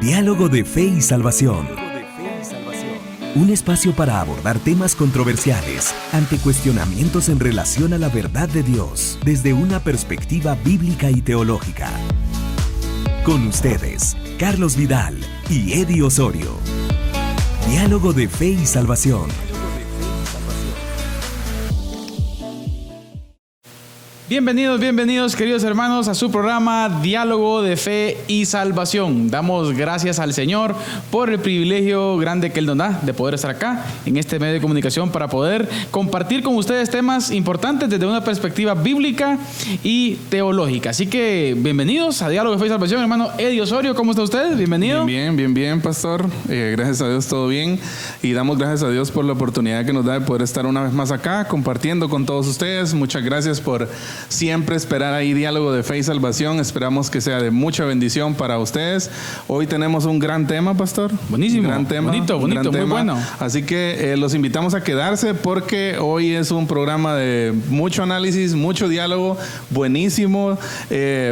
Diálogo de Fe y Salvación. Un espacio para abordar temas controversiales ante cuestionamientos en relación a la verdad de Dios desde una perspectiva bíblica y teológica. Con ustedes, Carlos Vidal y Eddie Osorio. Diálogo de Fe y Salvación. Bienvenidos queridos hermanos a su programa Diálogo de Fe y Salvación. Damos gracias al Señor por el privilegio grande que Él nos da de poder estar acá en este medio de comunicación para poder compartir con ustedes temas importantes desde una perspectiva bíblica y teológica. Así que bienvenidos a Diálogo de Fe y Salvación, hermano Eddie Osorio. ¿Cómo está usted? Bienvenido. Bien, pastor. Gracias a Dios, todo bien. Y damos gracias a Dios por la oportunidad que nos da de poder estar una vez más acá compartiendo con todos ustedes. Muchas gracias por siempre esperar ahí Diálogo de Fe y Salvación. Esperamos que sea de mucha bendición para ustedes. Hoy tenemos un gran tema, pastor. Buenísimo. Un gran tema, bonito, muy bueno. Así que los invitamos a quedarse porque hoy es un programa de mucho análisis, mucho diálogo, buenísimo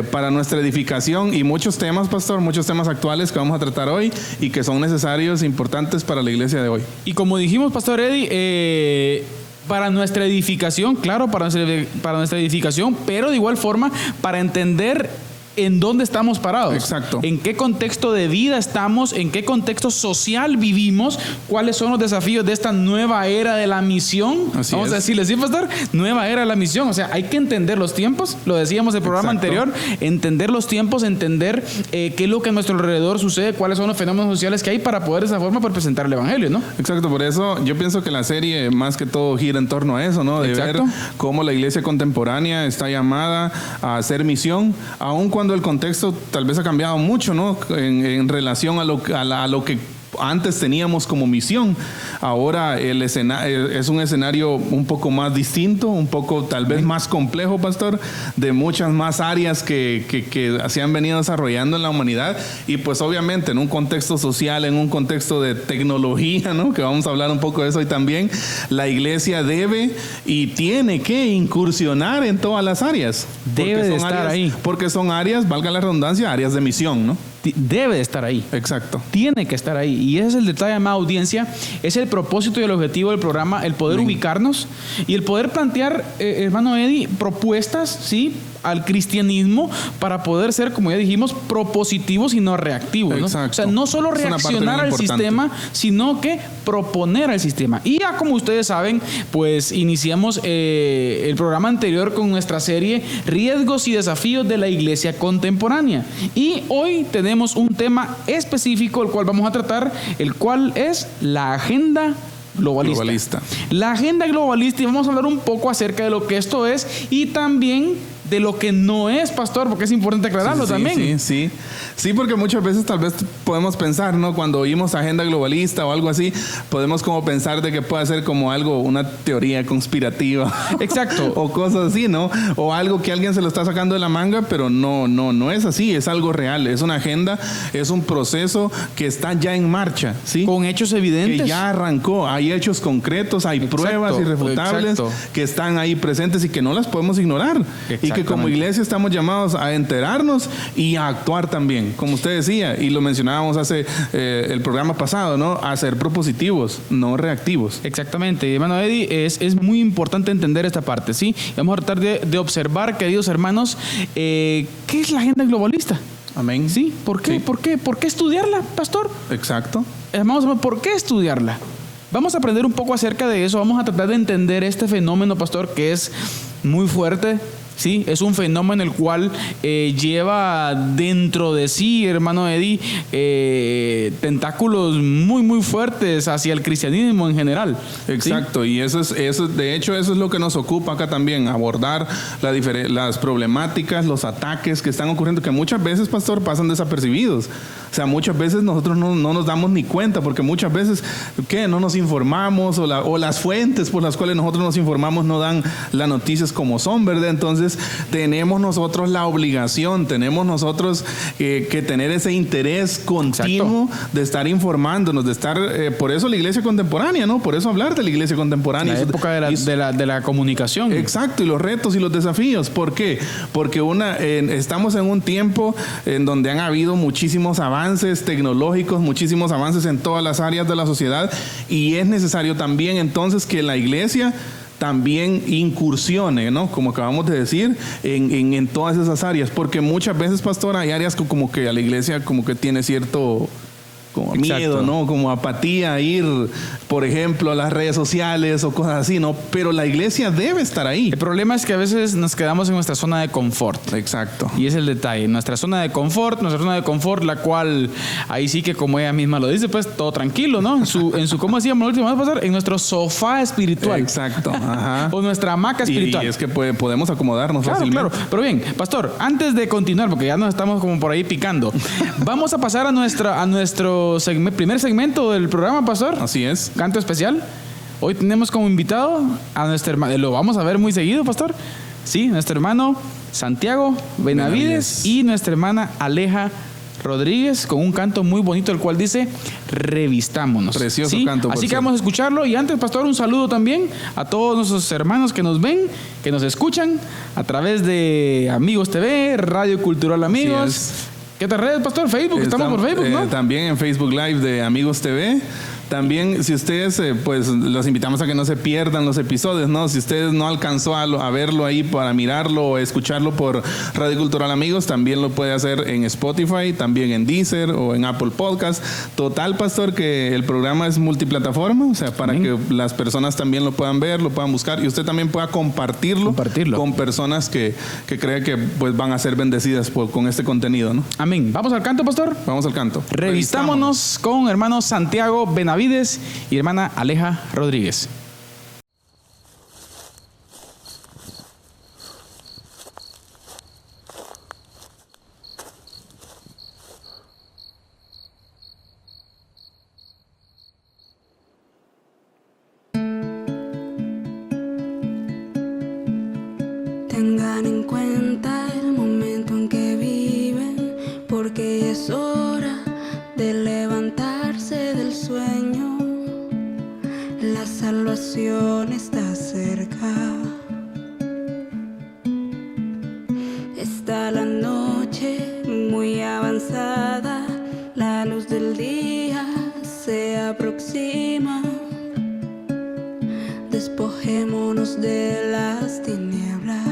para nuestra edificación y muchos temas, pastor, muchos temas actuales que vamos a tratar hoy y que son necesarios, importantes para la iglesia de hoy. Y como dijimos, pastor Eddie, para nuestra edificación, claro, para nuestra edificación, pero de igual forma para entender en dónde estamos parados. Exacto. En qué contexto de vida estamos, en qué contexto social vivimos, cuáles son los desafíos de esta nueva era de la misión. Vamos a decirle, ¿sí, pastor? Nueva era de la misión. O sea, hay que entender los tiempos, lo decíamos en el programa anterior, entender los tiempos, entender qué es lo que a nuestro alrededor sucede, cuáles son los fenómenos sociales que hay para poder de esa forma presentar el evangelio, ¿no? Exacto, por eso yo pienso que la serie más que todo gira en torno a eso, ¿no? De ver cómo la iglesia contemporánea está llamada a hacer misión, aun cuando el contexto tal vez ha cambiado mucho, ¿no? En relación a lo que antes teníamos como misión. Ahora es un escenario un poco más distinto, un poco tal vez más complejo, pastor, de muchas más áreas que se han venido desarrollando en la humanidad y pues obviamente en un contexto social, en un contexto de tecnología, ¿no? Que vamos a hablar un poco de eso hoy también. La iglesia debe y tiene que incursionar en todas las áreas. Debe de estar ahí. Porque son áreas, valga la redundancia, áreas de misión, ¿no? Debe de estar ahí. Exacto. Tiene que estar ahí. Y ese es el detalle, amada audiencia. Es el propósito y el objetivo del programa, el poder ubicarnos y el poder plantear, hermano Eddie, propuestas, ¿sí?, al cristianismo para poder ser, como ya dijimos, propositivos y no reactivos, ¿no? O sea, no solo reaccionar al sistema, sino que proponer al sistema. Y ya como ustedes saben, pues iniciamos el programa anterior con nuestra serie Riesgos y Desafíos de la Iglesia Contemporánea. Y hoy tenemos un tema específico, el cual vamos a tratar, el cual es la agenda globalista. La agenda globalista, y vamos a hablar un poco acerca de lo que esto es y también de lo que no es, pastor, porque es importante aclararlo también. Sí, porque muchas veces tal vez podemos pensar, ¿no? Cuando oímos agenda globalista o algo así, podemos como pensar de que puede ser como algo, una teoría conspirativa. Exacto. O cosas así, ¿no? O algo que alguien se lo está sacando de la manga, pero no es así, es algo real, es una agenda, es un proceso que está ya en marcha, ¿sí? Con hechos evidentes. Que ya arrancó, hay hechos concretos, hay pruebas irrefutables que están ahí presentes y que no las podemos ignorar. Y que como iglesia estamos llamados a enterarnos y a actuar también, como usted decía, y lo mencionábamos hace el programa pasado, ¿no? A ser propositivos, no reactivos. Exactamente, hermano Eddie, es muy importante entender esta parte, ¿sí? Vamos a tratar de observar, queridos hermanos, ¿qué es la agenda globalista? Amén. ¿Sí? ¿Por qué? Sí. ¿Por qué estudiarla, pastor? Exacto. Hermanos, ¿por qué estudiarla? Vamos a aprender un poco acerca de eso, vamos a tratar de entender este fenómeno, pastor, que es muy fuerte. Sí, es un fenómeno el cual lleva dentro de sí, hermano Eddie, tentáculos muy fuertes hacia el cristianismo en general. Exacto, ¿sí? Y eso de hecho eso es lo que nos ocupa acá también, abordar las problemáticas, los ataques que están ocurriendo, que muchas veces, pastor, pasan desapercibidos. O sea, muchas veces nosotros no nos damos ni cuenta, porque muchas veces no nos informamos o las fuentes por las cuales nosotros nos informamos no dan las noticias como son, ¿verdad? Entonces Entonces tenemos nosotros la obligación, tenemos nosotros que tener ese interés continuo de estar informándonos, de estar, por eso la iglesia contemporánea, ¿no? Por eso hablar de la iglesia contemporánea. La época de la comunicación. Exacto, y los retos y los desafíos. ¿Por qué? Porque estamos en un tiempo en donde han habido muchísimos avances tecnológicos, muchísimos avances en todas las áreas de la sociedad, y es necesario también entonces que la iglesia también incursione, ¿no? Como acabamos de decir, en todas esas áreas, porque muchas veces, pastor, hay áreas como que a la iglesia como que tiene cierto como miedo, ¿no? Como apatía a ir, por ejemplo, a las redes sociales o cosas así, ¿no? Pero la iglesia debe estar ahí. El problema es que a veces nos quedamos en nuestra zona de confort. Exacto. Y es el detalle. Nuestra zona de confort, la cual ahí sí que, como ella misma lo dice, pues todo tranquilo, ¿no? En su ¿cómo decíamos la última vez, pastor? En nuestro sofá espiritual. Exacto. Ajá. O nuestra hamaca espiritual. Y es que podemos acomodarnos fácilmente. Claro. Pero bien, pastor, antes de continuar, porque ya nos estamos como por ahí picando, vamos a pasar a nuestro primer segmento del programa, pastor. Así es. Canto especial. Hoy tenemos como invitado a nuestro hermano, lo vamos a ver muy seguido, pastor. Sí, nuestro hermano Santiago Benavides y nuestra hermana Aleja Rodríguez, con un canto muy bonito, el cual dice Revistámonos. Precioso canto. Así que vamos a escucharlo. Y antes, pastor, un saludo también a todos nuestros hermanos que nos ven, que nos escuchan a través de Amigos TV, Radio Cultural Amigos. ¿Qué otra red, pastor? Facebook, estamos por Facebook, ¿no? También en Facebook Live de Amigos TV. También, si ustedes, pues los invitamos a que no se pierdan los episodios, ¿no? Si ustedes no alcanzó a verlo ahí para mirarlo o escucharlo por Radio Cultural Amigos, también lo puede hacer en Spotify, también en Deezer o en Apple Podcast. Total, pastor, que el programa es multiplataforma, o sea, para que las personas también lo puedan ver, lo puedan buscar, y usted también pueda compartirlo. Con personas que creen que pues van a ser bendecidas con este contenido, ¿no? Amén. ¿Vamos al canto, pastor? Vamos al canto. Revistámonos con hermano Santiago Benavides y hermana Aleja Rodríguez. Tengan en cuenta el momento en que viven, porque es hora de levantarse del sueño. La salvación está cerca. Está la noche muy avanzada, la luz del día se aproxima. Despojémonos de las tinieblas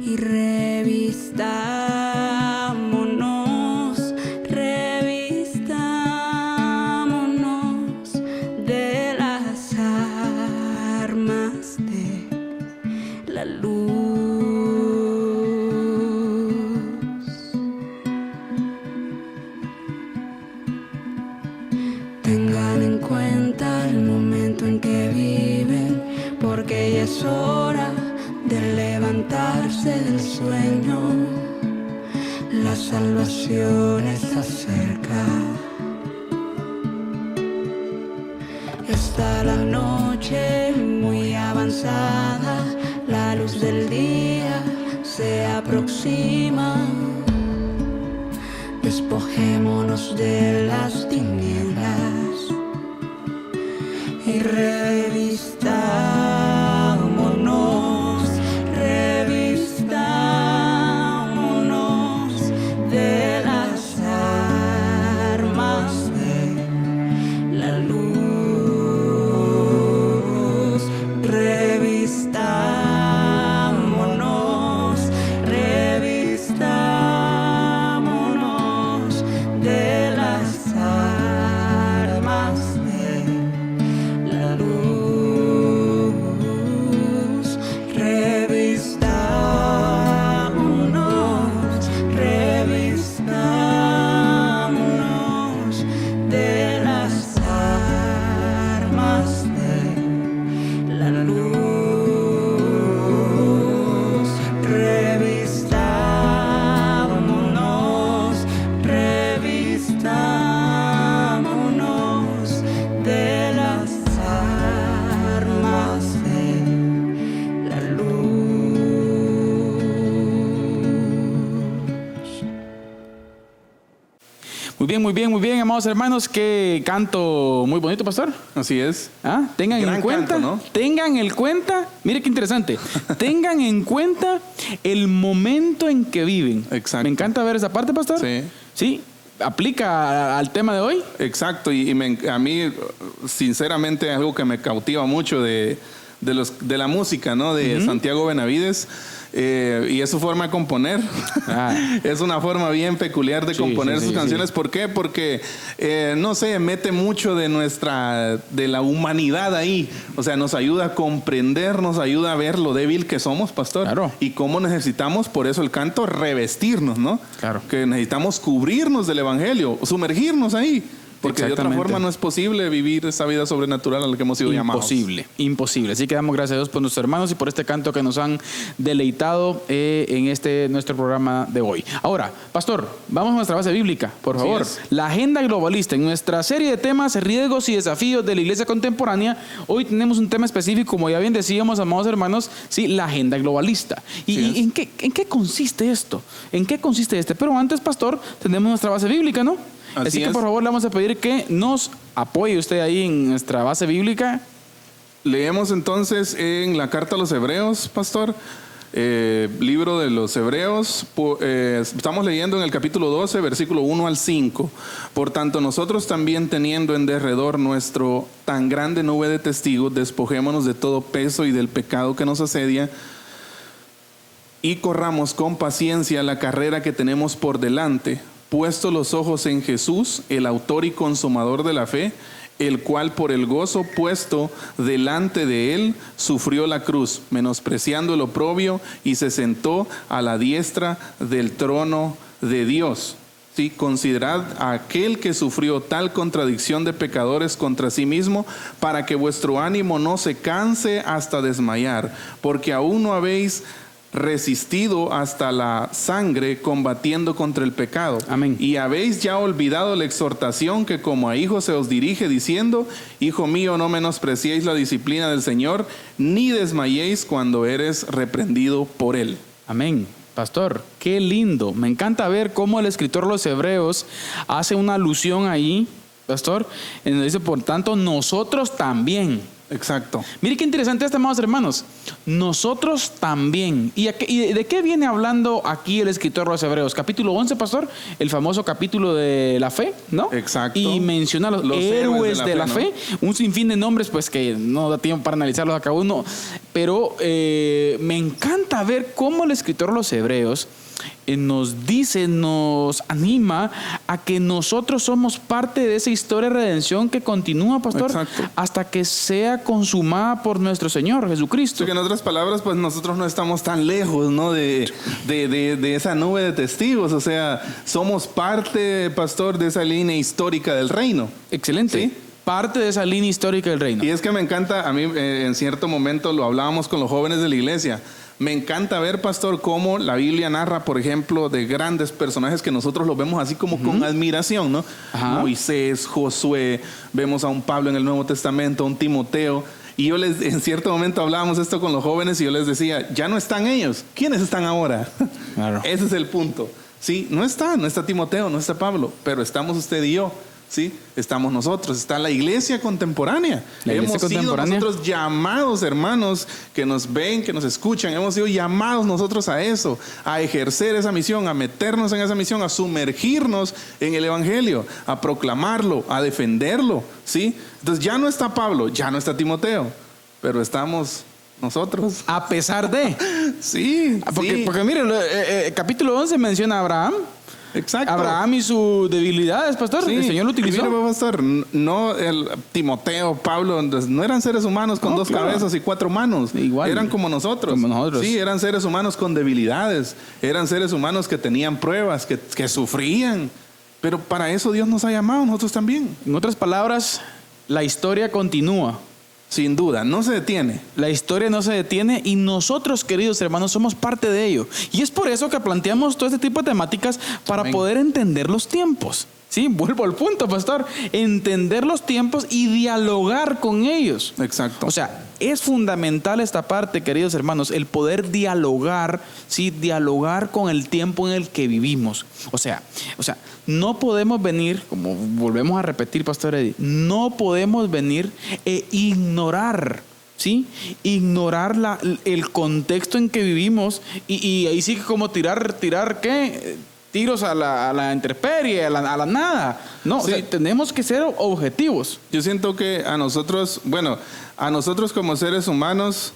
y revistámonos de las armas de la luz. Tengan en cuenta el momento en que viven, porque ya es hora de levantarse del sueño. La salvación está cerca. Está la noche muy avanzada, la luz del día se aproxima. Despojémonos de las tinieblas y revistámonos de las armas de la luz. Revistámonos de las armas de la luz. Muy bien, amados hermanos. Qué canto muy bonito, pastor. Así es. Tengan Gran en cuenta, canto, ¿no? tengan en cuenta, mire qué interesante, tengan en cuenta el momento en que viven. Exacto. Me encanta ver esa parte, pastor. Sí. Sí, aplica al tema de hoy. Exacto, y a mí, sinceramente, es algo que me cautiva mucho de la música, ¿no? De Santiago Benavides. Y es su forma de componer. Es una forma bien peculiar de componer sus canciones. Sí. ¿Por qué? Porque, no sé, mete mucho de la humanidad ahí. O sea, nos ayuda a comprender, nos ayuda a ver lo débil que somos, pastor. Claro. Y cómo necesitamos, por eso el canto, revestirnos, ¿no? Claro. Que necesitamos cubrirnos del evangelio, sumergirnos ahí. Porque de otra forma no es posible vivir esa vida sobrenatural a la que hemos sido llamados. Imposible. Así que damos gracias a Dios por nuestros hermanos y por este canto que nos han deleitado en nuestro programa de hoy. Ahora, pastor, vamos a nuestra base bíblica, por favor. La agenda globalista. En nuestra serie de temas, riesgos y desafíos de la iglesia contemporánea, hoy tenemos un tema específico, como ya bien decíamos, amados hermanos, sí, la agenda globalista. ¿Y en qué consiste esto? ¿En qué consiste este? Pero antes, pastor, tenemos nuestra base bíblica, ¿no? Así que por favor le vamos a pedir que nos apoye usted ahí en nuestra base bíblica. Leemos entonces en la carta a los Hebreos, pastor, libro de los Hebreos, estamos leyendo en el capítulo 12, versículo 1 al 5. Por tanto, nosotros también, teniendo en derredor nuestro tan grande nube de testigos, despojémonos de todo peso y del pecado que nos asedia, y corramos con paciencia la carrera que tenemos por delante, puesto los ojos en Jesús, el autor y consumador de la fe, el cual por el gozo puesto delante de él sufrió la cruz, menospreciando el oprobio, y se sentó a la diestra del trono de Dios. Sí, considerad a aquel que sufrió tal contradicción de pecadores contra sí mismo, para que vuestro ánimo no se canse hasta desmayar, porque aún no habéis resistido hasta la sangre, combatiendo contra el pecado. Amén. Y habéis ya olvidado la exhortación que como a hijos se os dirige, diciendo: Hijo mío, no menospreciéis la disciplina del Señor, ni desmayéis cuando eres reprendido por él. Amén. Pastor, qué lindo. Me encanta ver cómo el escritor de los Hebreos hace una alusión ahí, pastor, en donde dice: por tanto, nosotros también. Exacto. Mire qué interesante esto, amados hermanos. Nosotros también. ¿Y de qué viene hablando aquí el escritor de los Hebreos? Capítulo 11, pastor, el famoso capítulo de la fe, ¿no? Exacto. Y menciona los héroes de la fe, ¿no? Un sinfín de nombres, pues que no da tiempo para analizarlos a cada uno. Pero me encanta ver cómo el escritor de los Hebreos nos dice, nos anima a que nosotros somos parte de esa historia de redención que continúa, pastor. Exacto. Hasta que sea consumada por nuestro Señor Jesucristo. Que en otras palabras, pues nosotros no estamos tan lejos, ¿no? de esa nube de testigos. O sea, somos parte, pastor, de esa línea histórica del reino. Excelente. ¿Sí? Parte de esa línea histórica del reino. Y es que me encanta, a mí en cierto momento lo hablábamos con los jóvenes de la iglesia. Me encanta ver, pastor, cómo la Biblia narra, por ejemplo, de grandes personajes que nosotros los vemos así como con admiración, ¿no? Moisés, Josué, vemos a un Pablo en el Nuevo Testamento, a un Timoteo. Y en cierto momento hablábamos esto con los jóvenes y yo les decía: ya no están ellos. ¿Quiénes están ahora? Claro. Ese es el punto. Sí, no está Timoteo, no está Pablo, pero estamos usted y yo. Sí, estamos nosotros, está la iglesia contemporánea. Hemos sido nosotros llamados, hermanos, que nos ven, que nos escuchan. Hemos sido llamados nosotros a eso, a ejercer esa misión, a meternos en esa misión, a sumergirnos en el evangelio, a proclamarlo, a defenderlo. ¿Sí? Entonces ya no está Pablo, ya no está Timoteo, pero estamos nosotros. A pesar de. Sí. Porque mire, capítulo 11 menciona a Abraham. Exacto. Abraham y sus debilidades, pastor. Sí. El Señor lo utilizó. Mira, pastor, no Timoteo, Pablo, no eran seres humanos con dos cabezas y cuatro manos. Igual. Eran como nosotros. Sí, eran seres humanos con debilidades. Eran seres humanos que tenían pruebas, que sufrían. Pero para eso Dios nos ha llamado, nosotros también. En otras palabras, la historia continúa. Sin duda, no se detiene. La historia no se detiene y nosotros, queridos hermanos, somos parte de ello. Y es por eso que planteamos todo este tipo de temáticas para poder entender los tiempos. Sí, vuelvo al punto, pastor. Entender los tiempos y dialogar con ellos. Exacto. O sea, es fundamental esta parte, queridos hermanos, el poder dialogar, ¿sí? Dialogar con el tiempo en el que vivimos. O sea, no podemos venir, como volvemos a repetir, pastor Eddie, no podemos venir e ignorar, ¿sí? Ignorar el contexto en que vivimos y ahí sí que como tirar ¿qué? Tiros a la intemperie, a la nada. No, sí. O sea, tenemos que ser objetivos. Yo siento que a nosotros como seres humanos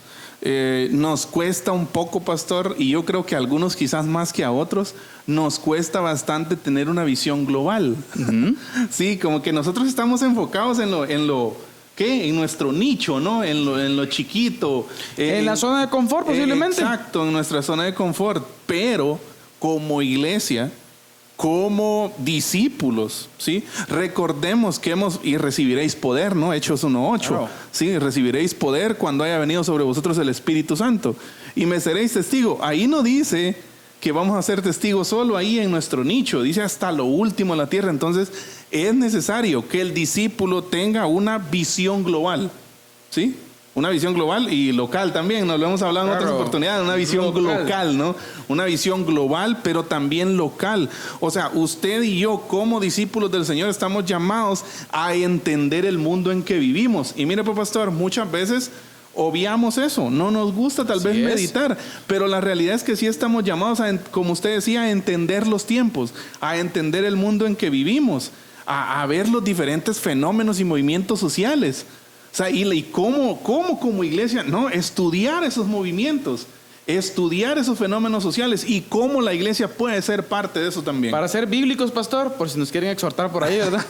nos cuesta un poco, pastor, y yo creo que a algunos quizás más que a otros, nos cuesta bastante tener una visión global. Uh-huh. Sí, como que nosotros estamos enfocados en nuestro nicho, ¿no? En lo chiquito. En la zona de confort, posiblemente. Exacto, en nuestra zona de confort. Pero como iglesia, como discípulos, ¿sí? Recordemos que y recibiréis poder, ¿no? Hechos 1:8. Claro. Sí, recibiréis poder cuando haya venido sobre vosotros el Espíritu Santo. Y me seréis testigo. Ahí no dice que vamos a ser testigos solo ahí en nuestro nicho. Dice hasta lo último en la tierra. Entonces, es necesario que el discípulo tenga una visión global, ¿sí? Una visión global y local también, nos lo hemos hablado en otras oportunidades, una visión local, ¿no? Una visión global, pero también local. O sea, usted y yo como discípulos del Señor estamos llamados a entender el mundo en que vivimos. Y mire, pues, pastor, muchas veces obviamos eso, no nos gusta tal vez meditar, pero la realidad es que sí estamos llamados, como usted decía, a entender los tiempos, a entender el mundo en que vivimos, a ver los diferentes fenómenos y movimientos sociales. O sea, y cómo como iglesia, no, estudiar esos movimientos, estudiar esos fenómenos sociales y cómo la iglesia puede ser parte de eso también. Para ser bíblicos, pastor, por si nos quieren exhortar por ahí, ¿verdad?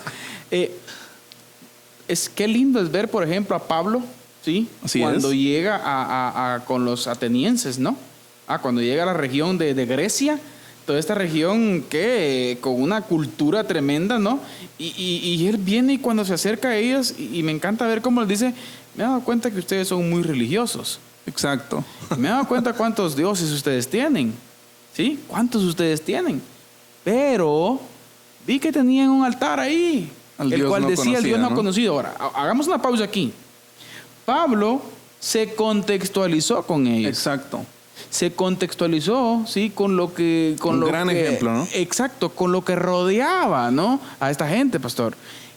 Qué lindo es ver, por ejemplo, a Pablo, ¿sí? Así cuando es. llega con los atenienses, ¿no? Cuando llega a la región de Grecia, toda esta región con una cultura tremenda, ¿no? Y él viene y cuando se acerca a ellos, y me encanta ver cómo él dice, me he dado cuenta que ustedes son muy religiosos. Exacto. Me he dado cuenta cuántos dioses ustedes tienen, ¿sí? ¿Cuántos ustedes tienen? Pero vi que tenían un altar ahí, el cual decía el Dios no conocido. Ahora, hagamos una pausa aquí. Pablo se contextualizó con ellos. Exacto. Se contextualizó, ¿sí? Con lo que... gran ejemplo, ¿no? Exacto, con lo que rodeaba, ¿no? A esta gente, pastor.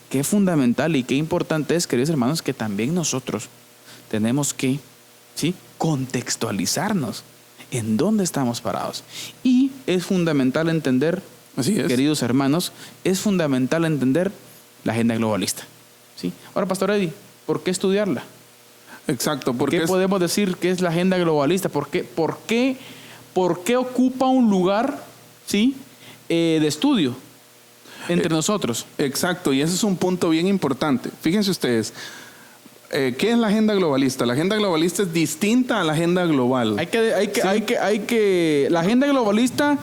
Qué fundamental y qué importante es, queridos hermanos, que también nosotros tenemos que, ¿sí? Contextualizarnos en dónde estamos parados. Y es fundamental entender, queridos hermanos, es fundamental entender la agenda globalista, ¿sí? Ahora, pastor Eddie, ¿por qué estudiarla? Exacto. ¿Qué podemos decir que es la agenda globalista? ¿Por qué ocupa un lugar, ¿sí? De estudio entre nosotros? Exacto, y ese es un punto bien importante. Fíjense ustedes, ¿qué es la agenda globalista? La agenda globalista es distinta a la agenda global. La agenda globalista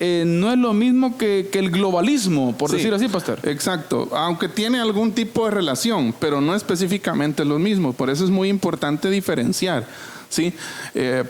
no es lo mismo que el globalismo, por decirlo así, pastor. Exacto, aunque tiene algún tipo de relación, pero no específicamente lo mismo. Por eso es muy importante diferenciar, ¿sí?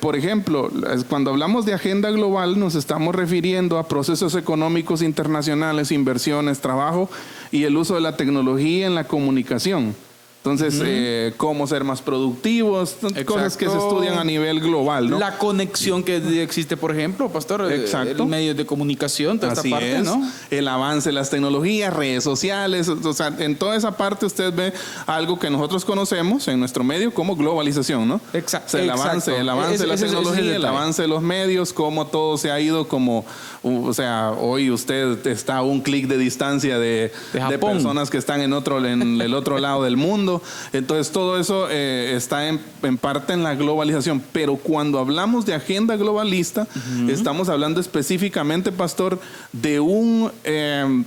Por ejemplo, cuando hablamos de agenda global nos estamos refiriendo a procesos económicos internacionales, inversiones, trabajo y el uso de la tecnología en la comunicación. Entonces, cómo ser más productivos, cosas que se estudian a nivel global, ¿no? La conexión que existe, por ejemplo, pastor, el medios de comunicación, toda esta parte, ¿no? El avance de las tecnologías, redes sociales, o sea, en toda esa parte usted ve algo que nosotros conocemos en nuestro medio como globalización, ¿no? Exacto. O sea, el avance de la tecnología, el avance de los medios, cómo todo se ha ido como, o sea, hoy usted está a un clic de distancia de personas que están en el otro lado del mundo. Entonces todo eso está en parte en la globalización, pero cuando hablamos de agenda globalista, estamos hablando específicamente, pastor, de un,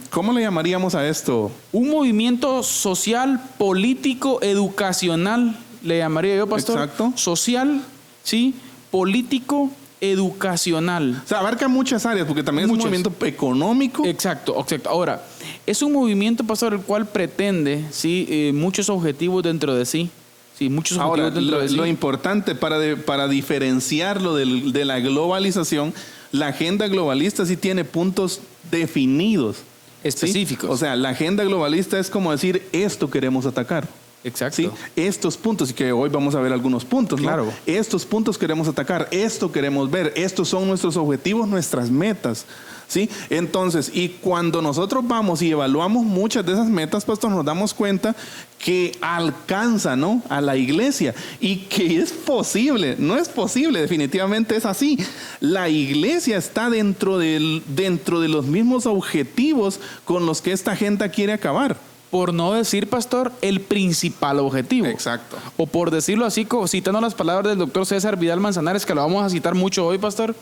¿cómo le llamaríamos a esto? Un movimiento social, político, educacional, le llamaría yo, pastor. Exacto. Social, ¿sí? Político, educacional. O sea, abarca muchas áreas, porque también es un movimiento económico. Exacto. Ahora, es un movimiento, pastor, el cual pretende, ¿sí? Muchos objetivos dentro de sí. Sí, muchos objetivos dentro de sí. Lo importante para diferenciarlo de la globalización, la agenda globalista sí tiene puntos definidos. específicos. ¿Sí? O sea, la agenda globalista es como decir, esto queremos atacar. Exacto. ¿Sí? Estos puntos, y que hoy vamos a ver algunos puntos, ¿no? Claro. Estos puntos queremos atacar, esto queremos ver, estos son nuestros objetivos, nuestras metas. ¿Sí? Entonces, y cuando nosotros vamos y evaluamos muchas de esas metas, pastor, nos damos cuenta que alcanza, ¿no?, a la iglesia, y que es posible. No es posible, definitivamente es así. La iglesia está dentro de los mismos objetivos con los que esta agenda quiere acabar. Por no decir, pastor, el principal objetivo. Exacto. O por decirlo así, citando las palabras del doctor César Vidal Manzanares, que lo vamos a citar mucho hoy, pastor,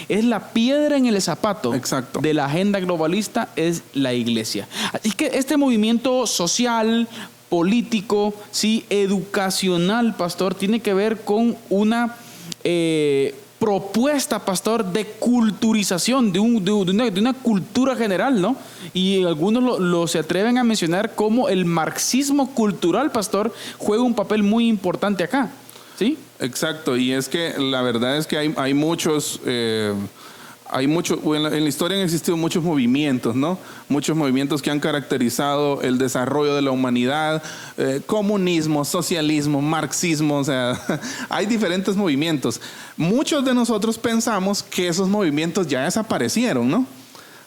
es la piedra en el zapato. Exacto. De la agenda globalista, es la iglesia. Así que este movimiento social, político, sí, educacional, pastor, tiene que ver con una propuesta, pastor, de culturización, de una cultura general, ¿no? Y algunos lo se atreven a mencionar como el marxismo cultural, pastor, juega un papel muy importante acá, ¿sí? Exacto, y es que la verdad es que hay muchos... en la historia han existido muchos movimientos, ¿no? Muchos movimientos que han caracterizado el desarrollo de la humanidad, comunismo, socialismo, marxismo, o sea, hay diferentes movimientos. Muchos de nosotros pensamos que esos movimientos ya desaparecieron, ¿no?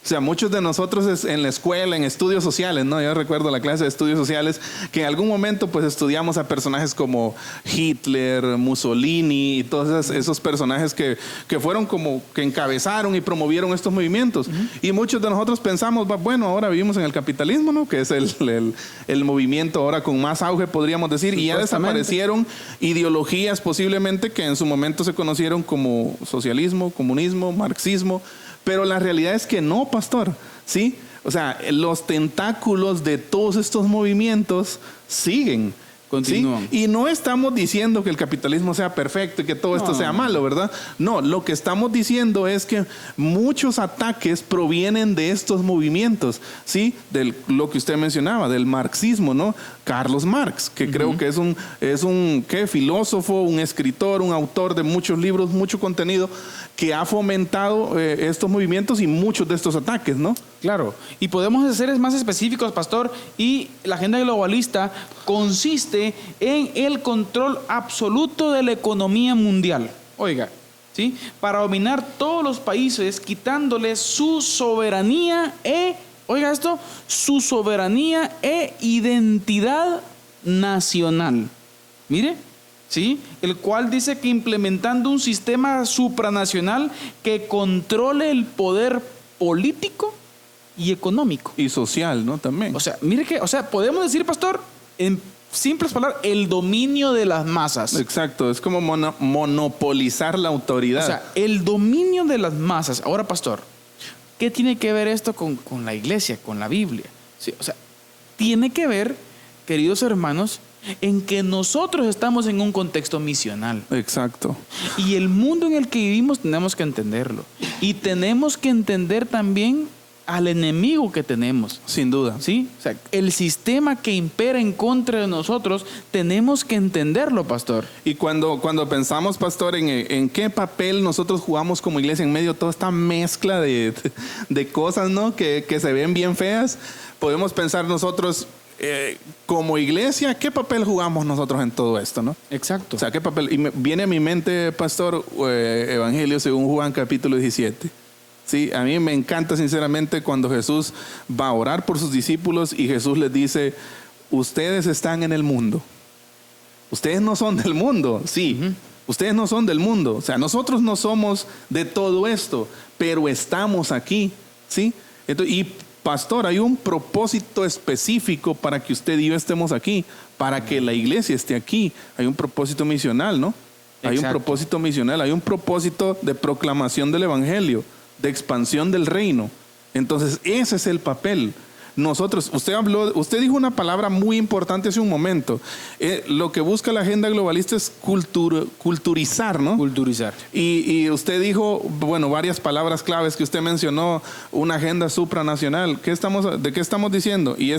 O sea, muchos de nosotros en la escuela, en estudios sociales, ¿no? Yo recuerdo la clase de estudios sociales que en algún momento pues estudiamos a personajes como Hitler, Mussolini y todos esos personajes que fueron como que encabezaron y promovieron estos movimientos. Y muchos de nosotros pensamos, bueno, ahora vivimos en el capitalismo, ¿no? Que es el movimiento ahora con más auge, podríamos decir, y ya desaparecieron ideologías posiblemente que en su momento se conocieron como socialismo, comunismo, marxismo. Pero la realidad es que no, pastor, ¿sí? O sea, los tentáculos de todos estos movimientos siguen. Continúan. ¿Sí? Y no estamos diciendo que el capitalismo sea perfecto y que todo esto sea malo, ¿verdad? No, lo que estamos diciendo es que muchos ataques provienen de estos movimientos, ¿sí? De lo que usted mencionaba, del marxismo, ¿no? Carlos Marx, que creo que es un filósofo, un escritor, un autor de muchos libros, mucho contenido, que ha fomentado estos movimientos y muchos de estos ataques, ¿no? Claro, y podemos ser más específicos, pastor, y la agenda globalista consiste en el control absoluto de la economía mundial. Oiga, ¿sí? Para dominar todos los países, quitándoles su soberanía oiga esto, su soberanía e identidad nacional. Mire, ¿sí? El cual dice que implementando un sistema supranacional que controle el poder político y económico. Y social, ¿no? También. O sea, mire que, podemos decir, pastor, en simples palabras, el dominio de las masas. Exacto, es como monopolizar la autoridad. O sea, el dominio de las masas. Ahora, pastor, ¿qué tiene que ver esto con la iglesia, con la Biblia? Sí, o sea, tiene que ver, queridos hermanos, en que nosotros estamos en un contexto misional. Exacto. Y el mundo en el que vivimos tenemos que entenderlo. Y tenemos que entender también al enemigo que tenemos. Sin duda. ¿Sí? O sea, el sistema que impera en contra de nosotros, tenemos que entenderlo, pastor. Y cuando pensamos, pastor, en qué papel nosotros jugamos como iglesia en medio de toda esta mezcla de cosas, ¿no? Que se ven bien feas, podemos pensar nosotros, como iglesia, ¿qué papel jugamos nosotros en todo esto, no? Exacto. O sea, ¿qué papel? Y viene a mi mente, pastor, Evangelio según Juan capítulo 17. Sí, a mí me encanta sinceramente cuando Jesús va a orar por sus discípulos y Jesús les dice, ustedes están en el mundo. Ustedes no son del mundo, sí. Ustedes no son del mundo. O sea, nosotros no somos de todo esto, pero estamos aquí, ¿sí? Entonces, y pastor, hay un propósito específico para que usted y yo estemos aquí, para que la iglesia esté aquí. Hay un propósito misional, ¿no? Hay un propósito misional, hay un propósito de proclamación del evangelio, de expansión del reino. Entonces, ese es el papel. Nosotros, usted dijo una palabra muy importante hace un momento. Lo que busca la agenda globalista es culturizar, ¿no? Culturizar. Y usted dijo, bueno, varias palabras claves que usted mencionó, una agenda supranacional. ¿De qué estamos diciendo? Y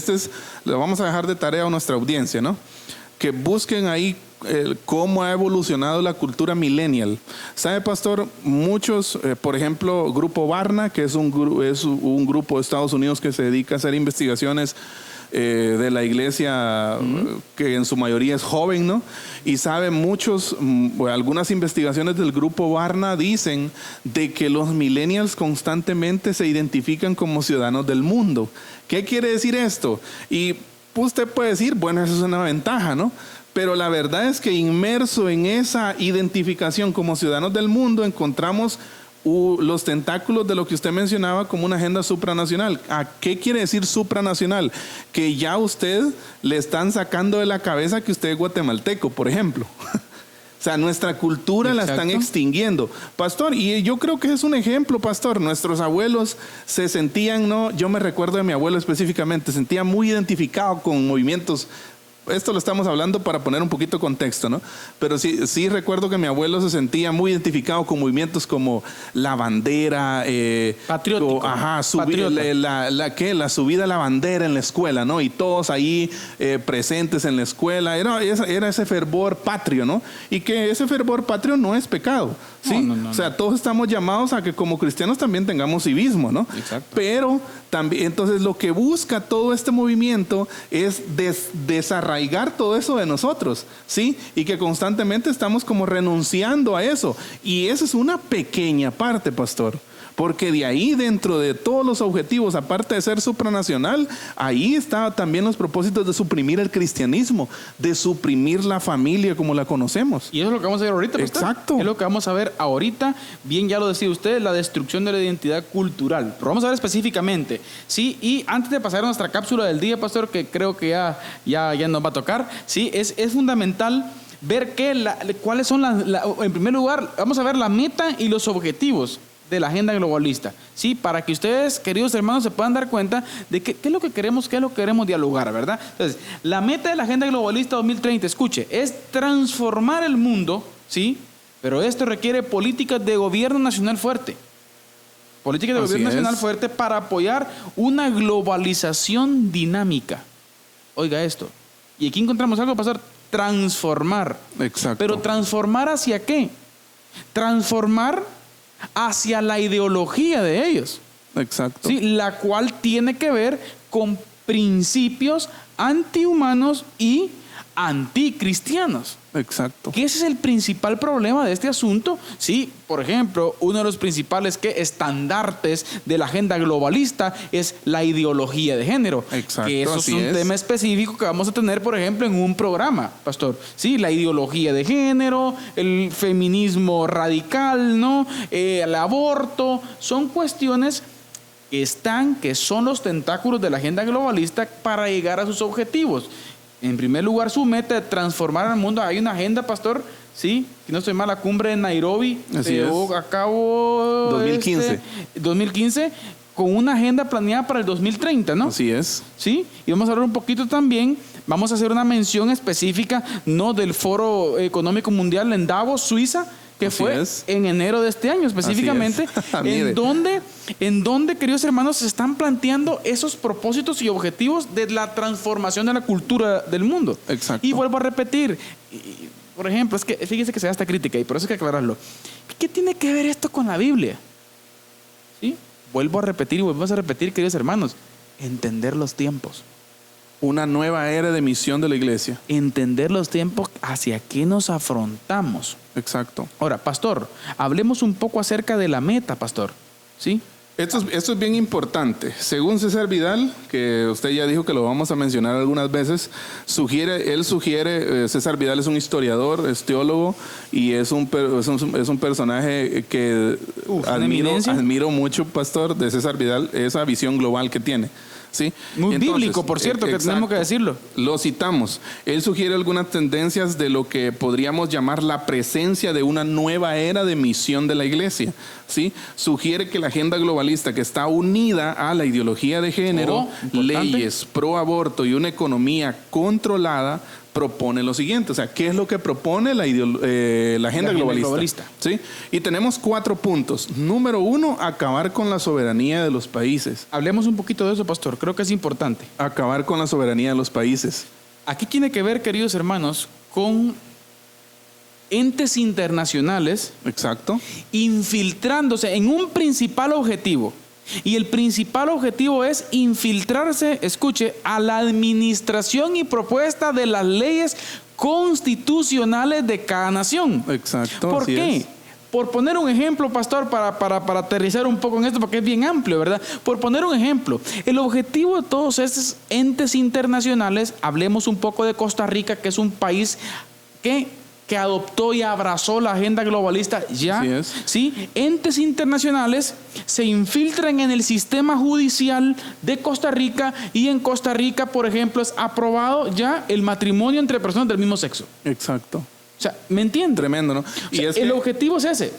lo vamos a dejar de tarea a nuestra audiencia, ¿no? que busquen ahí cómo ha evolucionado la cultura millennial. ¿Sabe, pastor? Muchos, por ejemplo, Grupo Barna, que es un grupo de Estados Unidos que se dedica a hacer investigaciones de la iglesia, que en su mayoría es joven, ¿no? Y sabe algunas investigaciones del Grupo Barna dicen de que los millennials constantemente se identifican como ciudadanos del mundo. ¿Qué quiere decir esto? Y usted puede decir, bueno, eso es una ventaja, ¿no? Pero la verdad es que inmerso en esa identificación como ciudadanos del mundo encontramos los tentáculos de lo que usted mencionaba como una agenda supranacional. ¿A qué quiere decir supranacional? Que ya usted le están sacando de la cabeza que usted es guatemalteco, por ejemplo. O sea, nuestra cultura la están extinguiendo. Pastor, y yo creo que es un ejemplo, pastor. Nuestros abuelos se sentían, ¿no? Yo me recuerdo de mi abuelo específicamente, sentía muy identificado con movimientos. Esto lo estamos hablando para poner un poquito de contexto, ¿no? Pero sí recuerdo que mi abuelo se sentía muy identificado con movimientos como la bandera, patriótico. La subida a la bandera en la escuela, ¿no? Y todos ahí presentes en la escuela. Era ese fervor patrio, ¿no? Y que ese fervor patrio no es pecado, ¿sí? No. O sea, todos estamos llamados a que como cristianos también tengamos civismo, ¿no? Exacto. Pero también, entonces lo que busca todo este movimiento es desarraigar todo eso de nosotros, ¿sí? Y que constantemente estamos como renunciando a eso. Y esa es una pequeña parte, pastor. Porque de ahí, dentro de todos los objetivos, aparte de ser supranacional, ahí está también los propósitos de suprimir el cristianismo, de suprimir la familia como la conocemos. Y eso es lo que vamos a ver ahorita, pastor. Exacto. Es lo que vamos a ver ahorita. Bien, ya lo decía usted, la destrucción de la identidad cultural. Pero vamos a ver específicamente, ¿sí? Y antes de pasar a nuestra cápsula del día, pastor, que creo que ya nos va a tocar, ¿sí? Es fundamental ver cuáles son en primer lugar, vamos a ver la meta y los objetivos de la agenda globalista, ¿sí? Para que ustedes, queridos hermanos, se puedan dar cuenta de qué es lo que queremos, dialogar, ¿verdad? Entonces, la meta de la agenda globalista 2030, escuche, es transformar el mundo, ¿sí? Pero esto requiere políticas de gobierno nacional fuerte. Políticas de gobierno nacional fuerte para apoyar una globalización dinámica. Oiga esto. Y aquí encontramos algo, pastor, transformar. Exacto. Pero transformar ¿hacia qué? Transformar hacia la ideología de ellos. Exacto. ¿Sí? La cual tiene que ver con principios antihumanos y anticristianos. Exacto. Que ese es el principal problema de este asunto. Sí, por ejemplo, uno de los principales estandartes de la agenda globalista es la ideología de género. Exacto. Que eso es un tema específico que vamos a tener, por ejemplo, en un programa, pastor. Sí, la ideología de género, el feminismo radical, ¿no? El aborto, son cuestiones que son los tentáculos de la agenda globalista para llegar a sus objetivos. En primer lugar, su meta de transformar al mundo. Hay una agenda, pastor, sí, si no estoy mal, la cumbre de Nairobi se llevó a cabo 2015 con una agenda planeada para el 2030, ¿no? Así es. Sí, y vamos a hablar un poquito también, vamos a hacer una mención específica, ¿no? Del Foro Económico Mundial en Davos, Suiza, que fue en enero de este año específicamente, en donde, queridos hermanos, se están planteando esos propósitos y objetivos de la transformación de la cultura del mundo. Exacto. Y vuelvo a repetir, por ejemplo, es que fíjese que se da esta crítica y por eso hay que aclararlo. ¿Qué tiene que ver esto con la Biblia? ¿Sí? Vuelvo a repetir, queridos hermanos, entender los tiempos. Una nueva era de misión de la iglesia. Entender los tiempos hacia qué nos afrontamos. Exacto. Ahora, pastor, hablemos un poco acerca de la meta, pastor. ¿Sí? Esto es bien importante. Según César Vidal, que usted ya dijo que lo vamos a mencionar algunas veces, César Vidal es un historiador, es teólogo y es un personaje que admiro mucho, pastor, de César Vidal, esa visión global que tiene. ¿Sí? Muy bíblico, por cierto, que tenemos que decirlo. Lo citamos. Él sugiere algunas tendencias de lo que podríamos llamar la presencia de una nueva era de misión de la iglesia. ¿Sí? Sugiere que la agenda globalista, que está unida a la ideología de género, leyes pro aborto y una economía controlada, propone lo siguiente. O sea, ¿qué es lo que propone la agenda globalista? ¿Sí? Y tenemos 4 puntos. Número 1, acabar con la soberanía de los países. Hablemos un poquito de eso, pastor. Creo que es importante. Acabar con la soberanía de los países. Aquí tiene que ver, queridos hermanos, con entes internacionales. Exacto. Infiltrándose en un principal objetivo. Y el principal objetivo es infiltrarse, escuche, a la administración y propuesta de las leyes constitucionales de cada nación. Exacto. ¿Por qué? Por poner un ejemplo, pastor, para aterrizar un poco en esto, porque es bien amplio, ¿verdad? Por poner un ejemplo, el objetivo de todos estos entes internacionales, hablemos un poco de Costa Rica, que es un país que adoptó y abrazó la agenda globalista ya, ¿sí? Entes internacionales se infiltran en el sistema judicial de Costa Rica, y en Costa Rica, por ejemplo, es aprobado ya el matrimonio entre personas del mismo sexo. Exacto. O sea, ¿me entiendes? Tremendo, ¿no? O sea, el objetivo es ese.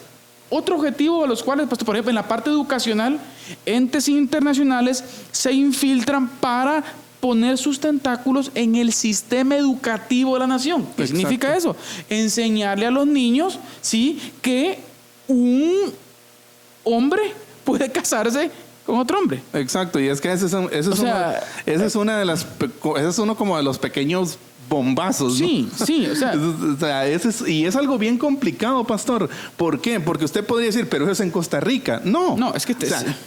Otro objetivo de los cuales, por ejemplo, en la parte educacional, entes internacionales se infiltran para poner sus tentáculos en el sistema educativo de la nación. ¿Qué significa eso? Enseñarle a los niños, ¿sí?, que un hombre puede casarse con otro hombre. Exacto, y es que ese es uno como de los pequeños bombazos, ¿no? Sí, o sea, y es algo bien complicado, pastor. ¿Por qué? Porque usted podría decir, pero eso es en Costa Rica. No, es que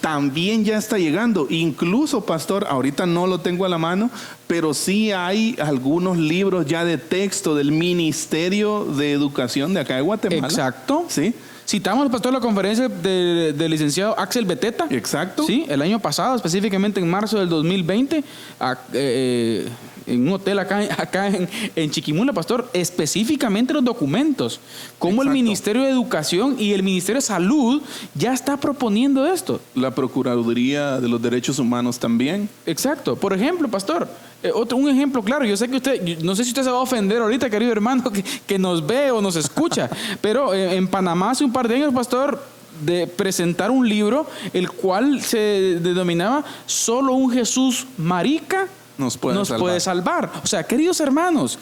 también ya está llegando. Incluso, pastor, ahorita no lo tengo a la mano, pero sí hay algunos libros ya de texto del Ministerio de Educación de acá de Guatemala. Exacto. Sí. Citamos, pastor, la conferencia del licenciado Axel Beteta. Exacto. Sí, el año pasado, específicamente en marzo del 2020, en un hotel acá en Chiquimula, pastor, específicamente los documentos, como el Ministerio de Educación y el Ministerio de Salud ya está proponiendo esto. La Procuraduría de los Derechos Humanos también. Exacto. Por ejemplo, pastor, un ejemplo claro, yo sé que usted, no sé si usted se va a ofender ahorita, querido hermano, que nos ve o nos escucha, pero en Panamá hace un par de años, pastor, de presentar un libro, el cual se denominaba Solo un Jesús marica nos puede salvar. O sea, queridos hermanos,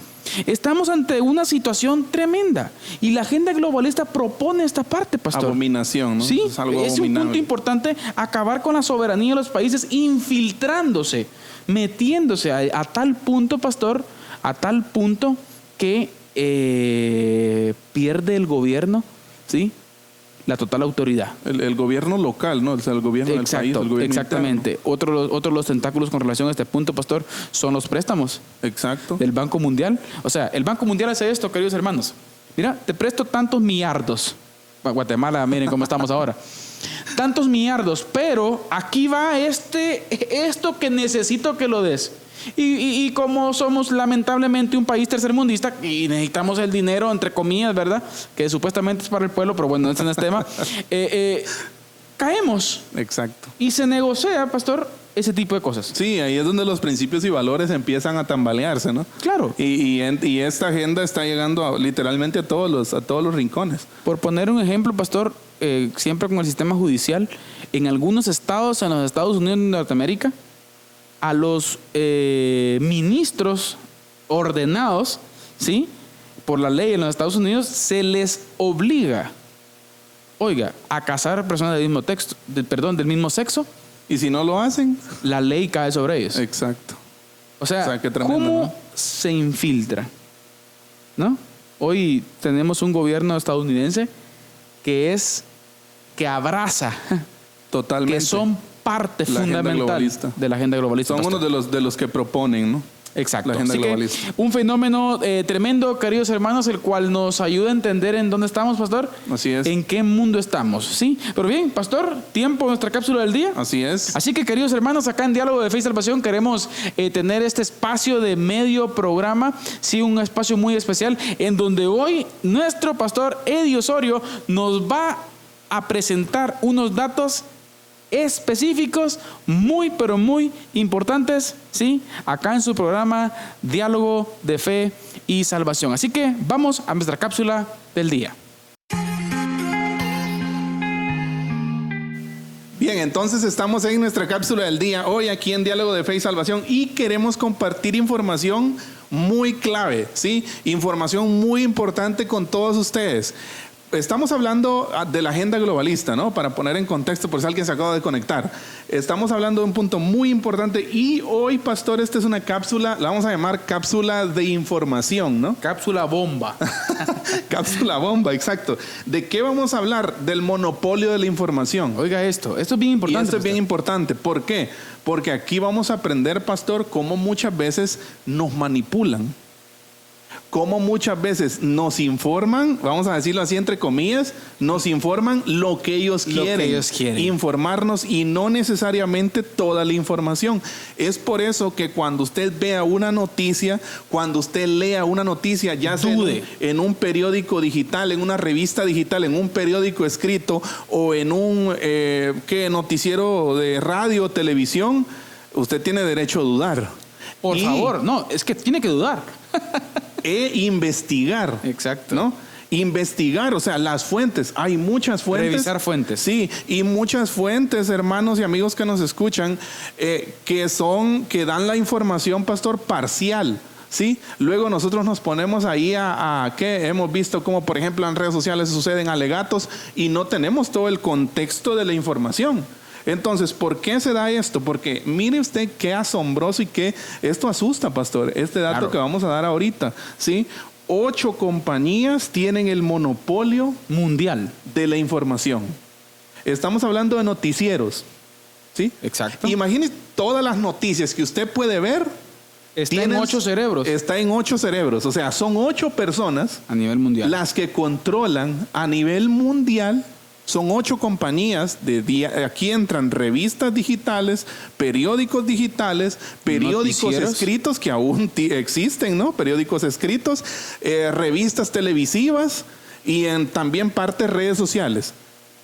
estamos ante una situación tremenda y la agenda globalista propone esta parte, pastor. Abominación, ¿no? Sí, es un punto importante, acabar con la soberanía de los países, infiltrándose, metiéndose a tal punto, pastor, a tal punto que pierde el gobierno, ¿sí?, la total autoridad. El gobierno local, ¿no? O sea, el gobierno del país. El gobierno exactamente. Otro de los tentáculos con relación a este punto, pastor, son los préstamos. Exacto. Del Banco Mundial. O sea, el Banco Mundial hace esto, queridos hermanos. Mira, te presto tantos millardos. Guatemala, miren cómo estamos ahora. Tantos millardos, pero aquí va esto que necesito que lo des. Y como somos lamentablemente un país tercermundista y necesitamos el dinero, entre comillas, ¿verdad?, que supuestamente es para el pueblo, pero bueno, ese no es tema, caemos. Exacto. Y se negocia, pastor, ese tipo de cosas. Sí, ahí es donde los principios y valores empiezan a tambalearse, ¿no? Claro. Y esta agenda está llegando literalmente a todos los rincones. Por poner un ejemplo, pastor, siempre con el sistema judicial, en algunos estados, en los Estados Unidos de Norteamérica, a los ministros ordenados, ¿sí?, por la ley en los Estados Unidos, se les obliga, a casar personas del mismo sexo. Y si no lo hacen, la ley cae sobre ellos. Exacto. O sea, qué tremendo, ¿cómo ¿no? se infiltra? ¿No? Hoy tenemos un gobierno estadounidense que abraza, totalmente, que son parte fundamental de la agenda globalista. Son uno de los que proponen, ¿no? Exacto. La agenda Así globalista. Que un fenómeno tremendo, queridos hermanos, el cual nos ayuda a entender en dónde estamos, pastor. Así es. En qué mundo estamos, ¿sí? Pero bien, pastor, tiempo de nuestra cápsula del día. Así es. Así que, queridos hermanos, acá en Diálogo de Fe y Salvación queremos tener este espacio de medio programa, sí, un espacio muy especial, en donde hoy nuestro pastor Eddie Osorio nos va a presentar unos datos específicos, muy pero muy importantes, ¿sí?, acá en su programa Diálogo de Fe y Salvación. Así que vamos a nuestra cápsula del día. Bien, entonces estamos en nuestra cápsula del día, hoy aquí en Diálogo de Fe y Salvación, y queremos compartir información muy clave, ¿sí? Información muy importante con todos ustedes. estamos hablando de la agenda globalista, ¿no? Para poner en contexto, por si alguien se acaba de conectar. Estamos hablando de un punto muy importante y hoy, pastor, esta es una cápsula, la vamos a llamar cápsula de información, ¿no? Cápsula bomba. Cápsula bomba, exacto. ¿De qué vamos a hablar? Del monopolio de la información. Oiga esto es bien importante. Y esto es bien importante. ¿Por qué? Porque aquí vamos a aprender, pastor, cómo muchas veces nos manipulan. Cómo muchas veces nos informan, vamos a decirlo así entre comillas, nos informan lo que ellos quieren. Informarnos y no necesariamente toda la información. Es por eso que cuando usted vea una noticia, cuando usted lea una noticia, ya sea en un periódico digital, en una revista digital, en un periódico escrito o en un noticiero de radio o televisión, usted tiene derecho a dudar. Por favor, no, es que tiene que dudar. Investigar. Exacto. ¿No? Investigar, o sea, las fuentes. Hay muchas fuentes. Revisar fuentes. Sí, y muchas fuentes, hermanos y amigos que nos escuchan, que dan la información, pastor, parcial. ¿Sí? Luego nosotros nos ponemos ahí que hemos visto como, por ejemplo, en redes sociales suceden alegatos y no tenemos todo el contexto de la información. Entonces, ¿por qué se da esto? Porque mire usted qué asombroso y qué esto asusta, pastor. Este dato que vamos a dar ahorita, ¿sí? 8 compañías tienen el monopolio mundial de la información. Estamos hablando de noticieros, ¿sí? Exacto. Imagínese todas las noticias que usted puede ver. Está en 8 cerebros. Está en 8 cerebros. O sea, son 8 personas a nivel mundial las que controlan a nivel mundial. Son 8 compañías, aquí entran revistas digitales, periódicos digitales, periódicos escritos que aún existen, ¿no? Periódicos escritos, revistas televisivas y también parte redes sociales.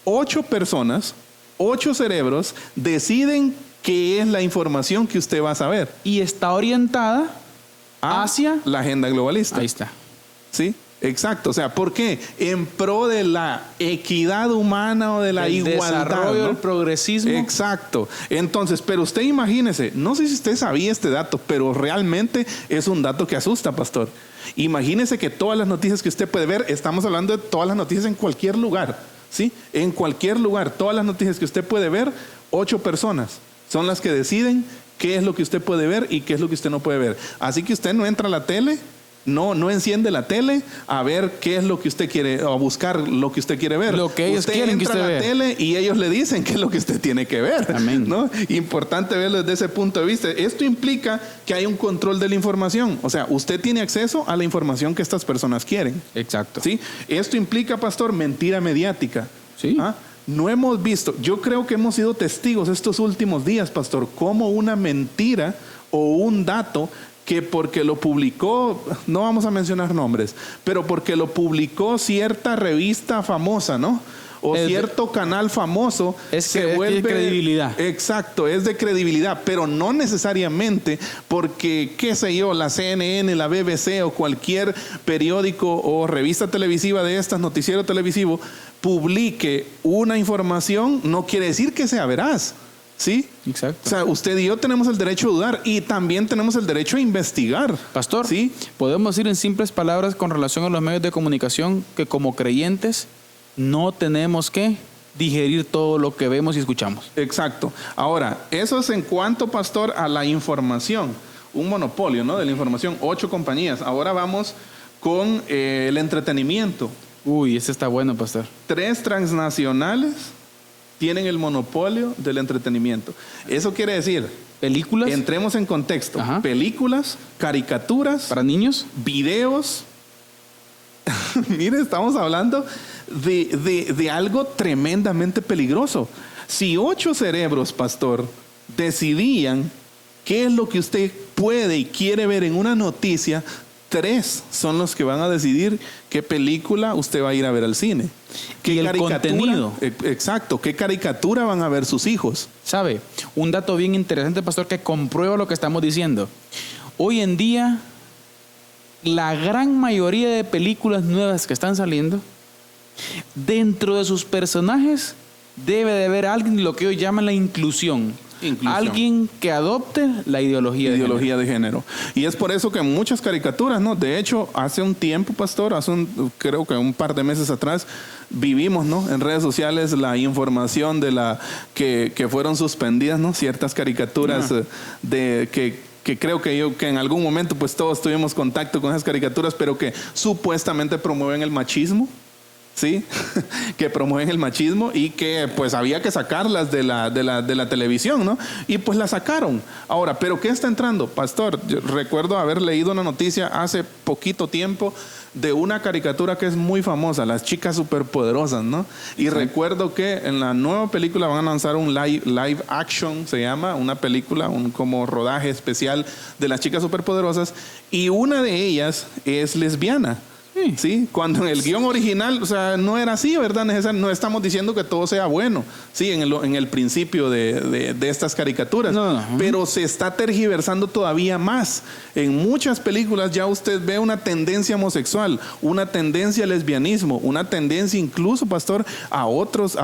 8 personas, 8 cerebros deciden qué es la información que usted va a saber. Y está orientada hacia la agenda globalista. Ahí está. ¿Sí? Exacto, o sea, ¿por qué? En pro de la equidad humana o de la igualdad. El desarrollo, ¿no? El progresismo. Exacto. Entonces, pero usted imagínese, no sé si usted sabía este dato, pero realmente es un dato que asusta, pastor. Imagínese que todas las noticias que usted puede ver, estamos hablando de todas las noticias en cualquier lugar, ¿sí? En cualquier lugar, todas las noticias que usted puede ver, 8 personas son las que deciden qué es lo que usted puede ver y qué es lo que usted no puede ver. Así que usted no entra a la tele. No enciende la tele a ver qué es lo que usted quiere, o a buscar lo que usted quiere ver. Lo que ellos quieren que usted vea. Entra a la tele y ellos le dicen qué es lo que usted tiene que ver. Amén. ¿No? Importante verlo desde ese punto de vista. Esto implica que hay un control de la información. O sea, usted tiene acceso a la información que estas personas quieren. Exacto. ¿Sí? Esto implica, pastor, mentira mediática. Sí. No hemos visto, yo creo que hemos sido testigos estos últimos días, pastor, como una mentira o un dato que porque lo publicó, no vamos a mencionar nombres, pero porque lo publicó cierta revista famosa, ¿no? O cierto canal famoso, se vuelve de credibilidad. Exacto, es de credibilidad, pero no necesariamente porque, qué sé yo, la CNN, la BBC o cualquier periódico o revista televisiva de estas, noticiero televisivo, publique una información, no quiere decir que sea veraz. ¿Sí? Exacto. O sea, usted y yo tenemos el derecho a dudar y también tenemos el derecho a investigar. Pastor, ¿sí? Podemos decir en simples palabras con relación a los medios de comunicación que como creyentes no tenemos que digerir todo lo que vemos y escuchamos. Exacto. Ahora, eso es en cuanto, pastor, a la información. Un monopolio, ¿no? De la información. 8 compañías. Ahora vamos con el entretenimiento. Uy, ese está bueno, pastor. 3 transnacionales tienen el monopolio del entretenimiento. Eso quiere decir, películas. Entremos en contexto. Ajá. Películas, caricaturas. Para niños. Videos. Mire, estamos hablando de algo tremendamente peligroso. Si 8 cerebros, pastor, decidían qué es lo que usted puede y quiere ver en una noticia, 3 son los que van a decidir qué película usted va a ir a ver al cine. ¿Qué el contenido? Exacto, qué caricatura van a ver sus hijos. ¿Sabe? Un dato bien interesante, pastor, que comprueba lo que estamos diciendo. Hoy en día, la gran mayoría de películas nuevas que están saliendo, dentro de sus personajes debe de haber alguien, lo que hoy llaman la inclusión. Inclusión. Alguien que adopte la ideología de género. Y es por eso que muchas caricaturas, ¿no? De hecho, hace un tiempo, pastor, creo que un par de meses atrás, vivimos, ¿no? En redes sociales la información de que fueron suspendidas, ¿no? Ciertas caricaturas que creo que en algún momento pues todos tuvimos contacto con esas caricaturas, pero que supuestamente promueven el machismo. Sí, que promueven el machismo y que pues había que sacarlas de la televisión, ¿no? Y pues la sacaron. Ahora, ¿pero qué está entrando? Pastor, yo recuerdo haber leído una noticia hace poquito tiempo de una caricatura que es muy famosa, Las Chicas Superpoderosas, ¿no? Y recuerdo que en la nueva película van a lanzar un live action, se llama, una película, un como rodaje especial de Las Chicas Superpoderosas, y una de ellas es lesbiana. Sí, cuando en el guión original, o sea, no era así, ¿verdad? No estamos diciendo que todo sea bueno, sí, en el principio de estas caricaturas, pero se está tergiversando todavía más. En muchas películas ya usted ve una tendencia homosexual, una tendencia al lesbianismo, una tendencia incluso, pastor, a otros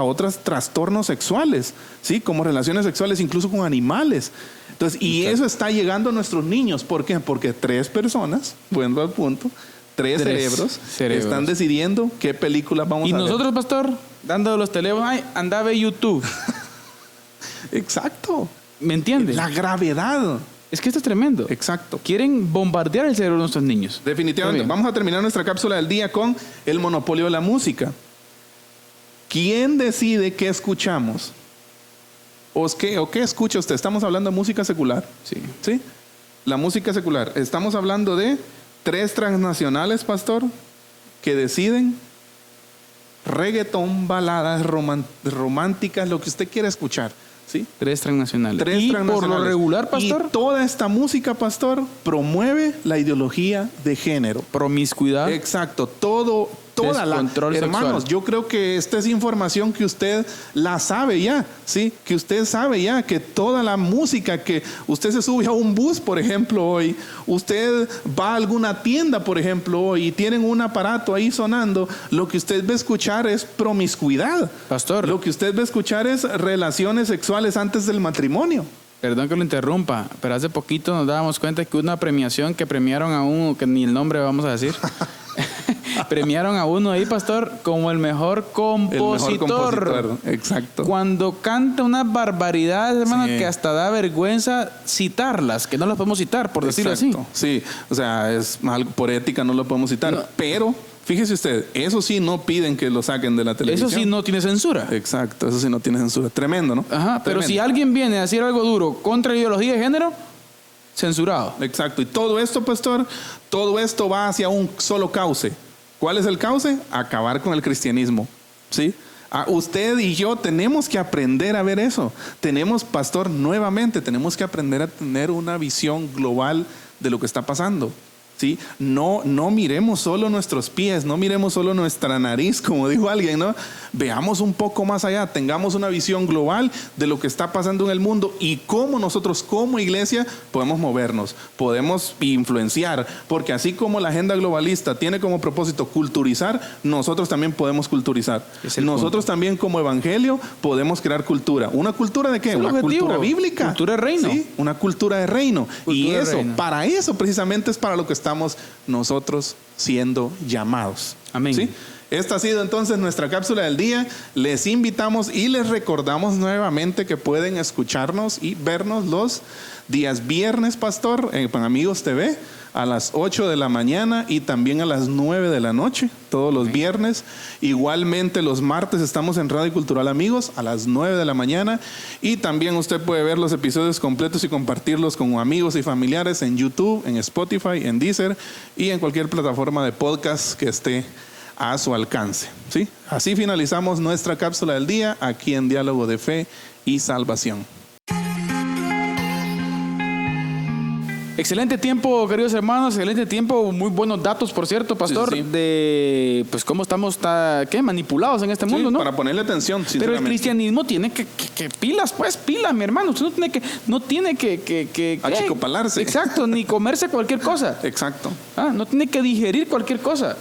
trastornos sexuales, sí, como relaciones sexuales incluso con animales. Entonces, y eso está llegando a nuestros niños. ¿Por qué? Porque 3 personas, vuelvo al punto, 3 cerebros están decidiendo qué películas vamos a ver. Y nosotros, pastor, dando los teléfonos, anda a ver YouTube. Exacto. ¿Me entiendes? La gravedad. Es que esto es tremendo. Exacto. Quieren bombardear el cerebro de nuestros niños. Definitivamente. Vamos a terminar nuestra cápsula del día con el monopolio de la música. ¿Quién decide qué escuchamos? ¿O qué escucha usted? Estamos hablando de música secular. Sí. La música secular. Estamos hablando de 3 transnacionales, pastor, que deciden reggaetón, baladas románticas, lo que usted quiera escuchar, ¿sí? 3 transnacionales. 3 y transnacionales. Por lo regular, pastor, y toda esta música, pastor, promueve la ideología de género. Promiscuidad. Exacto. Toda la, hermanos, yo creo que esta es información que usted la sabe ya, ¿sí? Que usted sabe ya que toda la música que usted se sube a un bus, por ejemplo, hoy, usted va a alguna tienda, por ejemplo, hoy, y tienen un aparato ahí sonando, lo que usted va a escuchar es promiscuidad. Pastor. Lo que usted va a escuchar es relaciones sexuales antes del matrimonio. Perdón que lo interrumpa, pero hace poquito nos dábamos cuenta que una premiación que premiaron a uno, que ni el nombre vamos a decir, premiaron a uno ahí, pastor, como el mejor compositor. Exacto. Cuando canta unas barbaridades, hermano, que hasta da vergüenza citarlas, que no las podemos citar, por decirlo así. Sí, o sea, es algo por ética, no lo podemos citar, pero fíjese usted, eso sí no piden que lo saquen de la televisión. Eso sí no tiene censura. Exacto, eso sí no tiene censura. Tremendo, ¿no? Ajá, pero si alguien viene a decir algo duro contra la ideología de género, censurado. Exacto, y todo esto, pastor, todo esto va hacia un solo cauce. ¿Cuál es el cauce? Acabar con el cristianismo, ¿sí? Usted y yo tenemos que aprender a ver eso. Pastor, nuevamente tenemos que aprender a tener una visión global de lo que está pasando. ¿Sí? No miremos solo nuestros pies, no miremos solo nuestra nariz, como dijo alguien, ¿no? Veamos un poco más allá, tengamos una visión global de lo que está pasando en el mundo y cómo nosotros como iglesia podemos movernos, podemos influenciar, porque así como la agenda globalista tiene como propósito culturizar, nosotros también podemos culturizar. Nosotros también como evangelio podemos crear cultura. ¿Una cultura de qué? Una cultura bíblica. Cultura de reino. ¿Sí? Una cultura de reino. Y eso, para eso precisamente es para lo que estamos nosotros siendo llamados. Amén. ¿Sí? Esta ha sido entonces nuestra cápsula del día. Les invitamos y les recordamos nuevamente que pueden escucharnos y vernos los días viernes, pastor, en Amigos TV, a las 8 de la mañana y también a las 9 de la noche, todos los viernes. Igualmente los martes estamos en Radio Cultural Amigos a las 9 de la mañana y también usted puede ver los episodios completos y compartirlos con amigos y familiares en YouTube, en Spotify, en Deezer y en cualquier plataforma de podcast que esté a su alcance, ¿sí? Así finalizamos nuestra cápsula del día aquí en Diálogo de Fe y Salvación. Excelente tiempo, queridos hermanos, excelente tiempo, muy buenos datos, por cierto, pastor, sí. de pues cómo estamos manipulados en este mundo, ¿no? Para ponerle atención, sinceramente. Pero el cristianismo tiene que pilas, pues, pilas, mi hermano. Usted no tiene que achicopalarse. Exacto, ni comerse cualquier cosa. Exacto. No tiene que digerir cualquier cosa,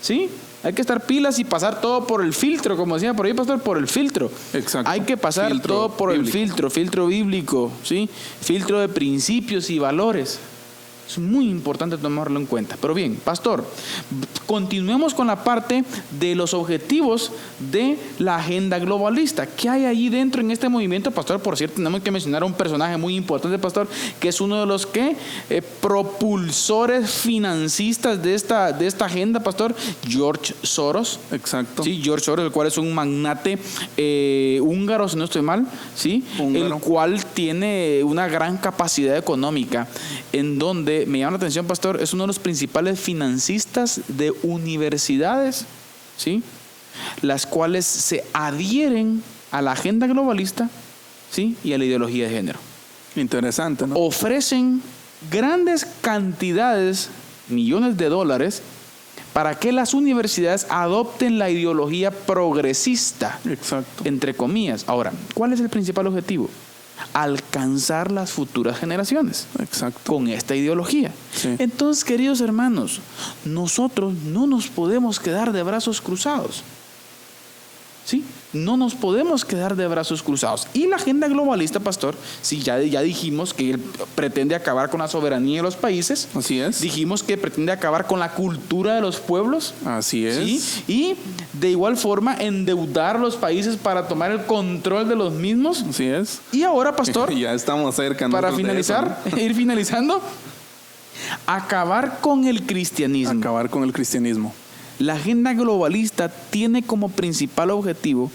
¿sí? Hay que estar pilas y pasar todo por el filtro, como decía por ahí, pastor, por el filtro. Exacto. Hay que pasar Filtro todo por bíblico. el filtro bíblico, ¿sí? Filtro de principios y valores. Es muy importante tomarlo en cuenta. Pero bien, pastor, continuemos con la parte de los objetivos de la agenda globalista. ¿Qué hay allí dentro en este movimiento, pastor? Por cierto, tenemos que mencionar a un personaje muy importante, pastor, que es uno de los propulsores financistas de esta agenda, pastor, George Soros. Exacto. Sí, George Soros, el cual es un magnate húngaro, si no estoy mal, ¿sí? Húngaro. El cual tiene una gran capacidad económica, en donde me llama la atención, pastor, es uno de los principales financistas de universidades, ¿sí? Las cuales se adhieren a la agenda globalista, ¿sí? Y a la ideología de género. Interesante, ¿no? Ofrecen grandes cantidades, millones de dólares, para que las universidades adopten la ideología progresista, Exacto. entre comillas. Ahora, ¿cuál es el principal objetivo? Alcanzar las futuras generaciones Exacto. con esta ideología. Sí. Entonces, queridos hermanos, nosotros no nos podemos quedar de brazos cruzados. ¿Sí? No nos podemos quedar de brazos cruzados. Y la agenda globalista, pastor, sí, ya dijimos que él pretende acabar con la soberanía de los países. Así es. Dijimos que pretende acabar con la cultura de los pueblos. Así es. ¿Sí? Y de igual forma endeudar a los países para tomar el control de los mismos. Así es. Y ahora, pastor, Ya estamos cerca. para nosotros de eso, finalizar, ir finalizando, acabar con el cristianismo. ¿no? Acabar con el cristianismo. La agenda globalista tiene como principal objetivo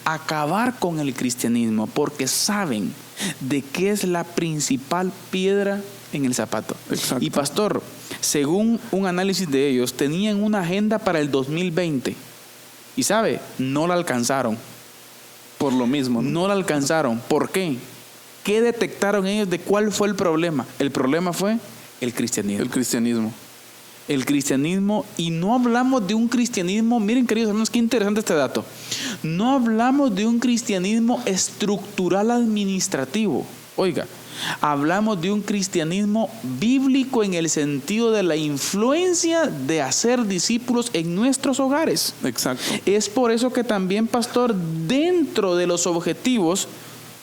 acabar con el cristianismo, porque saben de qué es la principal piedra en el zapato. Exacto. Y pastor, según un análisis de ellos, tenían una agenda para el 2020 y sabe, no la alcanzaron. Por lo mismo, ¿no? No la alcanzaron. ¿Por qué? ¿Qué detectaron ellos de cuál fue el problema? El problema fue el cristianismo. El cristianismo. El cristianismo, y no hablamos de un cristianismo, miren queridos hermanos, qué interesante este dato. No hablamos de un cristianismo estructural administrativo. Oiga, hablamos de un cristianismo bíblico en el sentido de la influencia de hacer discípulos en nuestros hogares. Exacto. Es por eso que también, pastor, dentro de los objetivos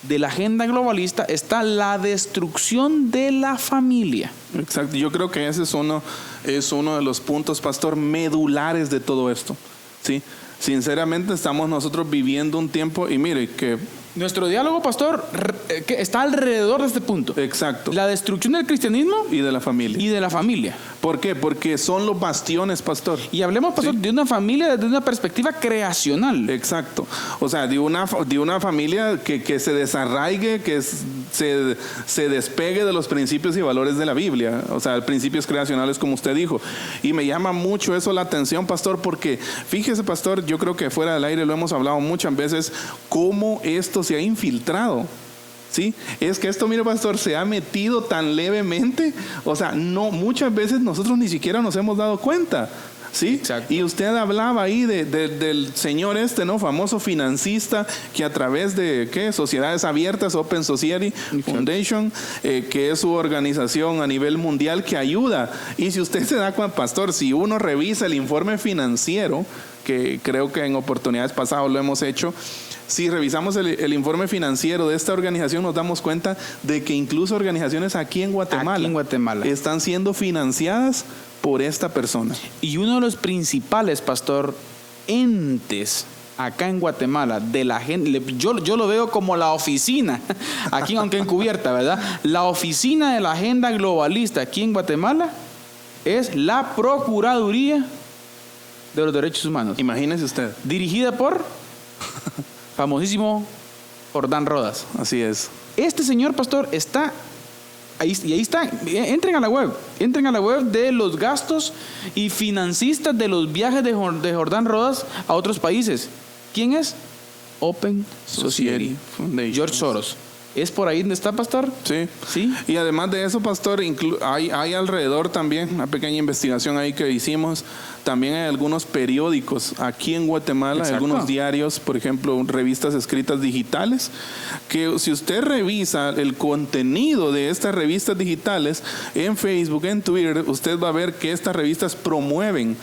de la agenda globalista está la destrucción de la familia. Exacto. Yo creo que ese es uno de los puntos, pastor, medulares de todo esto. ¿Sí? Sinceramente estamos nosotros viviendo un tiempo, y mire que... Nuestro diálogo, pastor, que está alrededor de este punto. Exacto. La destrucción del cristianismo Y de la familia. y de la familia. ¿Por qué? Porque son los bastiones, pastor. Y hablemos, pastor, Sí. de una familia desde una perspectiva creacional. Exacto. O sea, de una familia que se desarraigue, que se despegue de los principios y valores de la Biblia. O sea, principios creacionales, como usted dijo. Y me llama mucho eso la atención, pastor, porque fíjese, pastor, yo creo que fuera del aire lo hemos hablado muchas veces, cómo esto se ha infiltrado. ¿Sí? Es que esto, mire, pastor, se ha metido tan levemente, o sea, no, muchas veces nosotros ni siquiera nos hemos dado cuenta. ¿Sí? Exacto. Y usted hablaba ahí del señor ¿no? Famoso financista que a través de ¿qué? Sociedades abiertas, Open Society Foundation, que es su organización a nivel mundial que ayuda. Y si usted se da cuenta, pastor, si uno revisa el informe financiero, que creo que en oportunidades pasadas lo hemos hecho, si revisamos el informe financiero de esta organización, nos damos cuenta de que incluso organizaciones aquí en Guatemala están siendo financiadas por esta persona. Y uno de los principales, pastor, entes acá en Guatemala de la gente, yo lo veo como la oficina, aquí aunque encubierta, ¿verdad? La oficina de la agenda globalista aquí en Guatemala es la Procuraduría de los Derechos Humanos. Imagínese usted. Dirigida por famosísimo Jordán Rodas. Así es. Este señor, pastor, está ahí, y ahí está. Entren a la web de los gastos y financistas de los viajes de Jordán Rodas a otros países. ¿Quién es? Open Society Foundation. George Soros. ¿Es por ahí donde está, pastor? Sí. Sí. Y además de eso, pastor, hay alrededor también, una pequeña investigación ahí que hicimos, también hay algunos periódicos aquí en Guatemala, algunos diarios, por ejemplo, revistas escritas digitales, que si usted revisa el contenido de estas revistas digitales en Facebook, en Twitter, usted va a ver que estas revistas promueven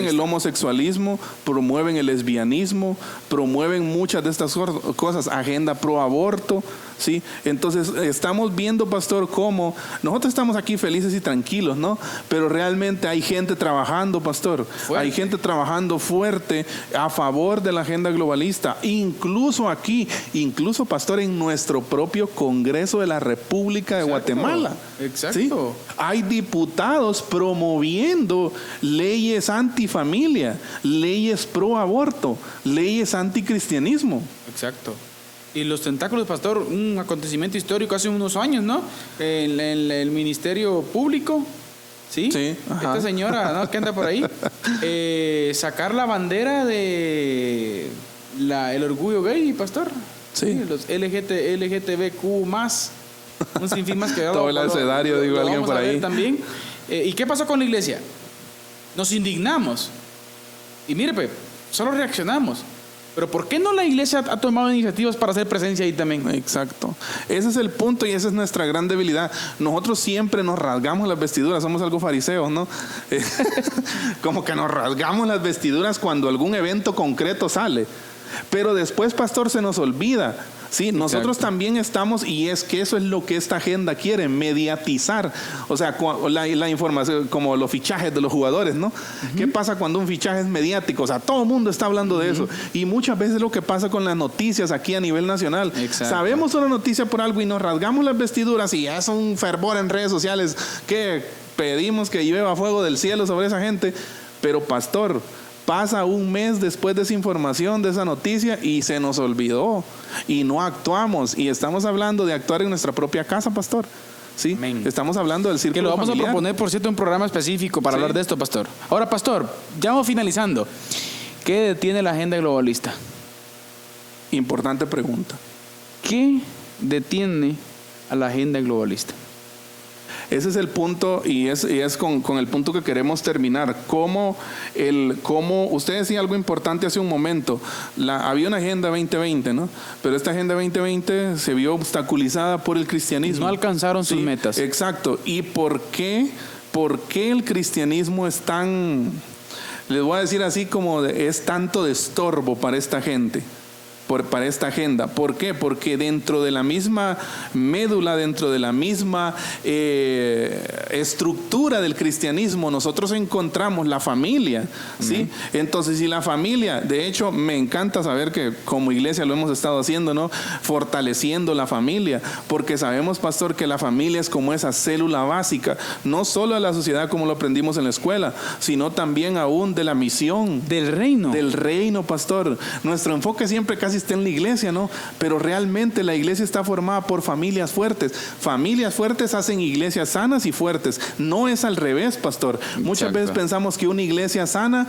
el homosexualismo, promueven el lesbianismo, promueven muchas de estas cosas, agenda pro aborto, ¿sí? Entonces estamos viendo, pastor, cómo nosotros estamos aquí felices y tranquilos, ¿no? Pero realmente hay gente trabajando, pastor, hay gente trabajando fuerte a favor de la agenda globalista, incluso aquí, incluso, pastor, en nuestro propio Congreso de la República de Guatemala. Exacto. ¿Sí? Hay diputados promoviendo leyes antifamilia, leyes pro aborto, leyes anticristianismo. Exacto. Y los tentáculos, pastor, un acontecimiento histórico hace unos años, ¿no? En el Ministerio Público, ¿sí? Sí. Esta señora, ¿no?, que anda por ahí, sacar la bandera de el orgullo gay, pastor. Sí. Los LGTBQ+, un sinfín más que todo el abecedario, digo, alguien por ahí. También. ¿Y qué pasó con la iglesia? Nos indignamos. Y mire, pues, solo reaccionamos. Pero ¿por qué no la iglesia ha tomado iniciativas para hacer presencia ahí también? Exacto. Ese es el punto y esa es nuestra gran debilidad. Nosotros siempre nos rasgamos las vestiduras, somos algo fariseos, ¿no? Como que nos rasgamos las vestiduras cuando algún evento concreto sale. Pero después, pastor, se nos olvida. Sí, nosotros también estamos, y es que eso es lo que esta agenda quiere, mediatizar. O sea, la información, como los fichajes de los jugadores, ¿no? ¿Qué pasa cuando un fichaje es mediático? O sea, todo el mundo está hablando de eso. Y muchas veces lo que pasa con las noticias aquí a nivel nacional. Sabemos una noticia por algo y nos rasgamos las vestiduras y es un fervor en redes sociales que pedimos que llueva fuego del cielo sobre esa gente. Pero, pastor, pasa un mes después de esa información, de esa noticia, y se nos olvidó y no actuamos. Y estamos hablando de actuar en nuestra propia casa, pastor. Sí, estamos hablando del círculo que lo vamos familiar. a proponer, por cierto, un programa específico para hablar de esto, pastor. Ahora, pastor, ya vamos finalizando. ¿Qué detiene la agenda globalista? Importante pregunta. ¿Qué detiene a la agenda globalista? Ese es el punto y es con el punto que queremos terminar. Como usted decía algo importante hace un momento, había una agenda 2020, ¿no? Pero esta agenda 2020 se vio obstaculizada por el cristianismo. No alcanzaron sus metas. Exacto. ¿Y por qué el cristianismo es tan, les voy a decir así, como es tanto de estorbo para esta gente? Para esta agenda. ¿Por qué? Porque dentro de la misma médula, dentro de la misma estructura del cristianismo, nosotros encontramos la familia, ¿sí? Entonces, si la familia, de hecho, me encanta saber que como iglesia lo hemos estado haciendo, ¿no? Fortaleciendo la familia, porque sabemos, pastor, que la familia es como esa célula básica, no solo de la sociedad como lo aprendimos en la escuela, sino también aún de la misión. Del reino. Del reino, pastor. Nuestro enfoque siempre casi está en la iglesia, ¿no? Pero realmente la iglesia está formada por familias fuertes. Familias fuertes hacen iglesias sanas y fuertes. No es al revés, pastor. Muchas veces pensamos que una iglesia sana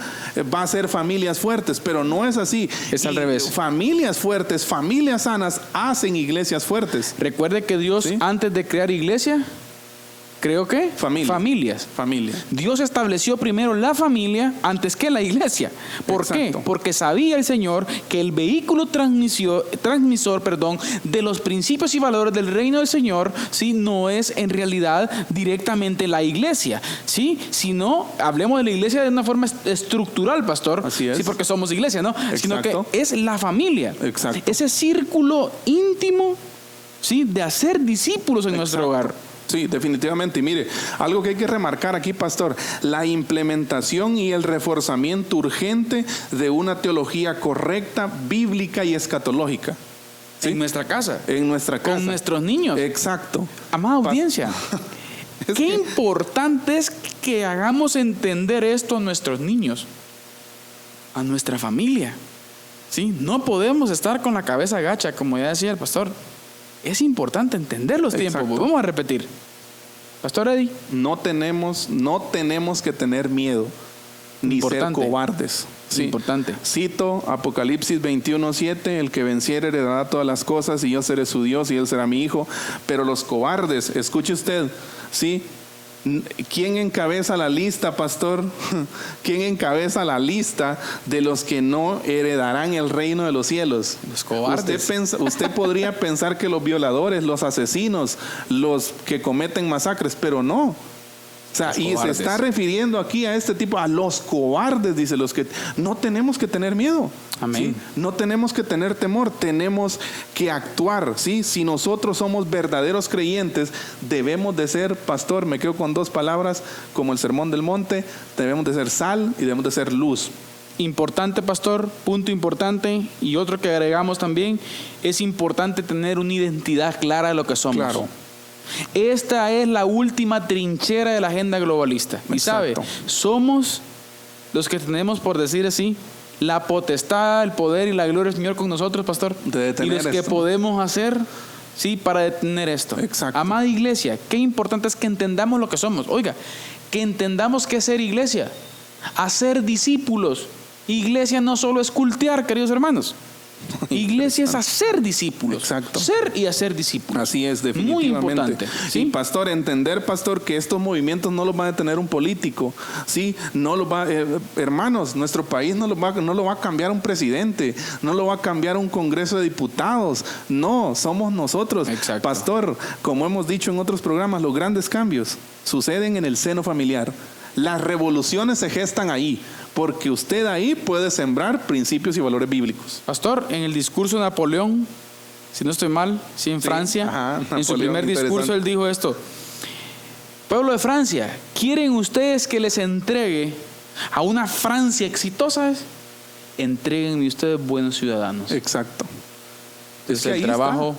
va a ser familias fuertes, pero no es así. Es al revés. Familias fuertes, familias sanas hacen iglesias fuertes. Recuerde que Dios, antes de crear iglesia, ¿creo que? Familias. Dios estableció primero la familia antes que la iglesia. ¿Por qué? Porque sabía el Señor que el vehículo transmisor, de los principios y valores del reino del Señor, ¿sí?, no es en realidad directamente la iglesia, ¿sí? Sino, hablemos de la iglesia de una forma estructural, pastor. Así es. Sí, porque somos iglesia, ¿no? Exacto. Sino que es la familia. Exacto. Ese círculo íntimo, ¿sí?, de hacer discípulos en nuestro hogar. Sí, definitivamente. Y mire, algo que hay que remarcar aquí, pastor, la implementación y el reforzamiento urgente de una teología correcta, bíblica y escatológica. ¿Sí? En nuestra casa. En nuestra casa. Con nuestros niños. Exacto. Amada audiencia, qué importante es que hagamos entender esto a nuestros niños, a nuestra familia. ¿Sí? No podemos estar con la cabeza gacha, como ya decía el pastor. Es importante entender los tiempos. Vamos a repetir. Pastor Eddie. No tenemos que tener miedo ni ser cobardes. Sí. Importante. Cito Apocalipsis 21:7, el que venciere heredará todas las cosas y yo seré su Dios y él será mi hijo. Pero los cobardes, escuche usted, ¿sí? ¿Quién encabeza la lista, pastor? ¿Quién encabeza la lista de los que no heredarán el reino de los cielos? Los cobardes. Usted podría pensar que los violadores, los asesinos, los que cometen masacres, pero no. O sea, y se está refiriendo aquí a este tipo, a los cobardes, dice, los que no tenemos que tener miedo. Amén. ¿Sí? No tenemos que tener temor, tenemos que actuar. ¿Sí? Si nosotros somos verdaderos creyentes, debemos de ser, pastor, me quedo con 2 palabras, como el Sermón del Monte, debemos de ser sal y debemos de ser luz. Importante, pastor, punto importante. Y otro que agregamos también, es importante tener una identidad clara de lo que somos. Claro. Esta es la última trinchera de la agenda globalista. Y sabe, somos los que tenemos, por decir así, la potestad, el poder y la gloria del Señor con nosotros, pastor. De detener y los que esto. podemos hacer, sí, para detener esto. Exacto. Amada iglesia, qué importante es que entendamos lo que somos. Oiga, que entendamos qué es ser iglesia. Hacer discípulos. Iglesia no solo es cultear, queridos hermanos. Iglesia es hacer discípulos. Exacto. Ser y hacer discípulos. Así es, definitivamente. Muy importante. ¿Sí? Y pastor, entender, pastor, que estos movimientos no los va a detener un político. ¿Sí? No los va, hermanos, nuestro país no lo va a cambiar un presidente, no lo va a cambiar un congreso de diputados. No, somos nosotros. Exacto. Pastor, como hemos dicho en otros programas, los grandes cambios suceden en el seno familiar. Las revoluciones se gestan ahí, porque usted ahí puede sembrar principios y valores bíblicos. Pastor, en el discurso de Napoleón, si no estoy mal, en Francia, ajá, en su Napoleón, primer discurso él dijo esto: pueblo de Francia, ¿quieren ustedes que les entregue a una Francia exitosa? Entréguenme ustedes buenos ciudadanos. Exacto. Entonces, el trabajo,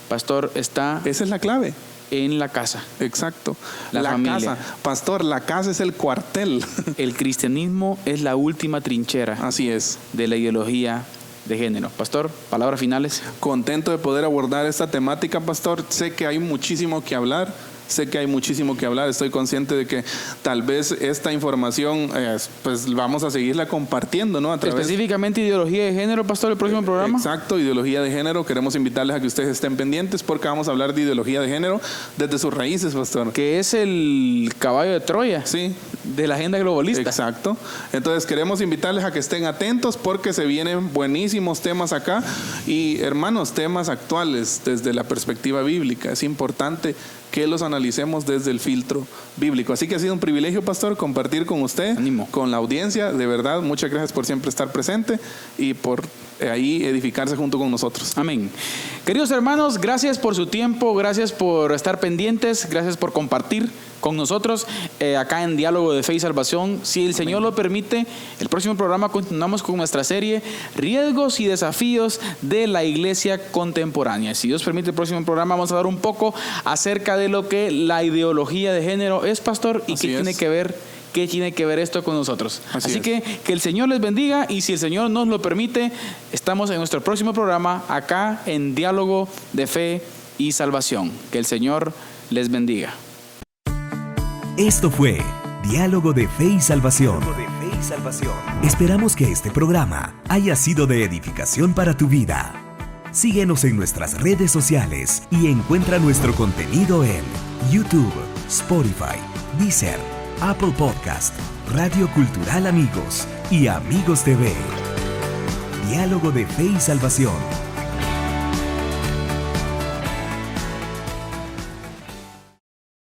pastor, está Esa es la clave. en la casa. Exacto. La familia. Casa, pastor, la casa es el cuartel. El cristianismo es la última trinchera Así es. de la ideología de género. Pastor, palabras finales. Contento de poder abordar esta temática, pastor. Sé que hay muchísimo que hablar. Estoy consciente de que tal vez esta información pues vamos a seguirla compartiendo, ¿no? Específicamente ideología de género, pastor, el próximo programa. Exacto, ideología de género. Queremos invitarles a que ustedes estén pendientes porque vamos a hablar de ideología de género desde sus raíces, pastor. Que es el caballo de Troya, Sí, de la agenda globalista. exacto. Entonces queremos invitarles a que estén atentos porque se vienen buenísimos temas acá y, hermanos, temas actuales desde la perspectiva bíblica. Es importante que los analicemos desde el filtro bíblico. Así que ha sido un privilegio, pastor, compartir con usted, Ánimo. con la audiencia. De verdad, muchas gracias por siempre estar presente y por ahí edificarse junto con nosotros. Amén. Queridos hermanos, gracias por su tiempo, gracias por estar pendientes, gracias por compartir con nosotros acá en Diálogo de Fe y Salvación. Si el Señor lo permite, el próximo programa continuamos con nuestra serie Riesgos y Desafíos de la Iglesia Contemporánea. Si Dios permite, el próximo programa vamos a hablar un poco acerca de lo que la ideología de género es, pastor, y qué tiene que ver esto con nosotros. Así que el Señor les bendiga, y si el Señor nos lo permite, estamos en nuestro próximo programa acá en Diálogo de Fe y Salvación. Que el Señor les bendiga. Esto fue Diálogo de Fe y Salvación. Esperamos que este programa haya sido de edificación para tu vida. Síguenos en nuestras redes sociales y encuentra nuestro contenido en YouTube, Spotify, Deezer, Apple Podcast, Radio Cultural Amigos y Amigos TV. Diálogo de Fe y Salvación.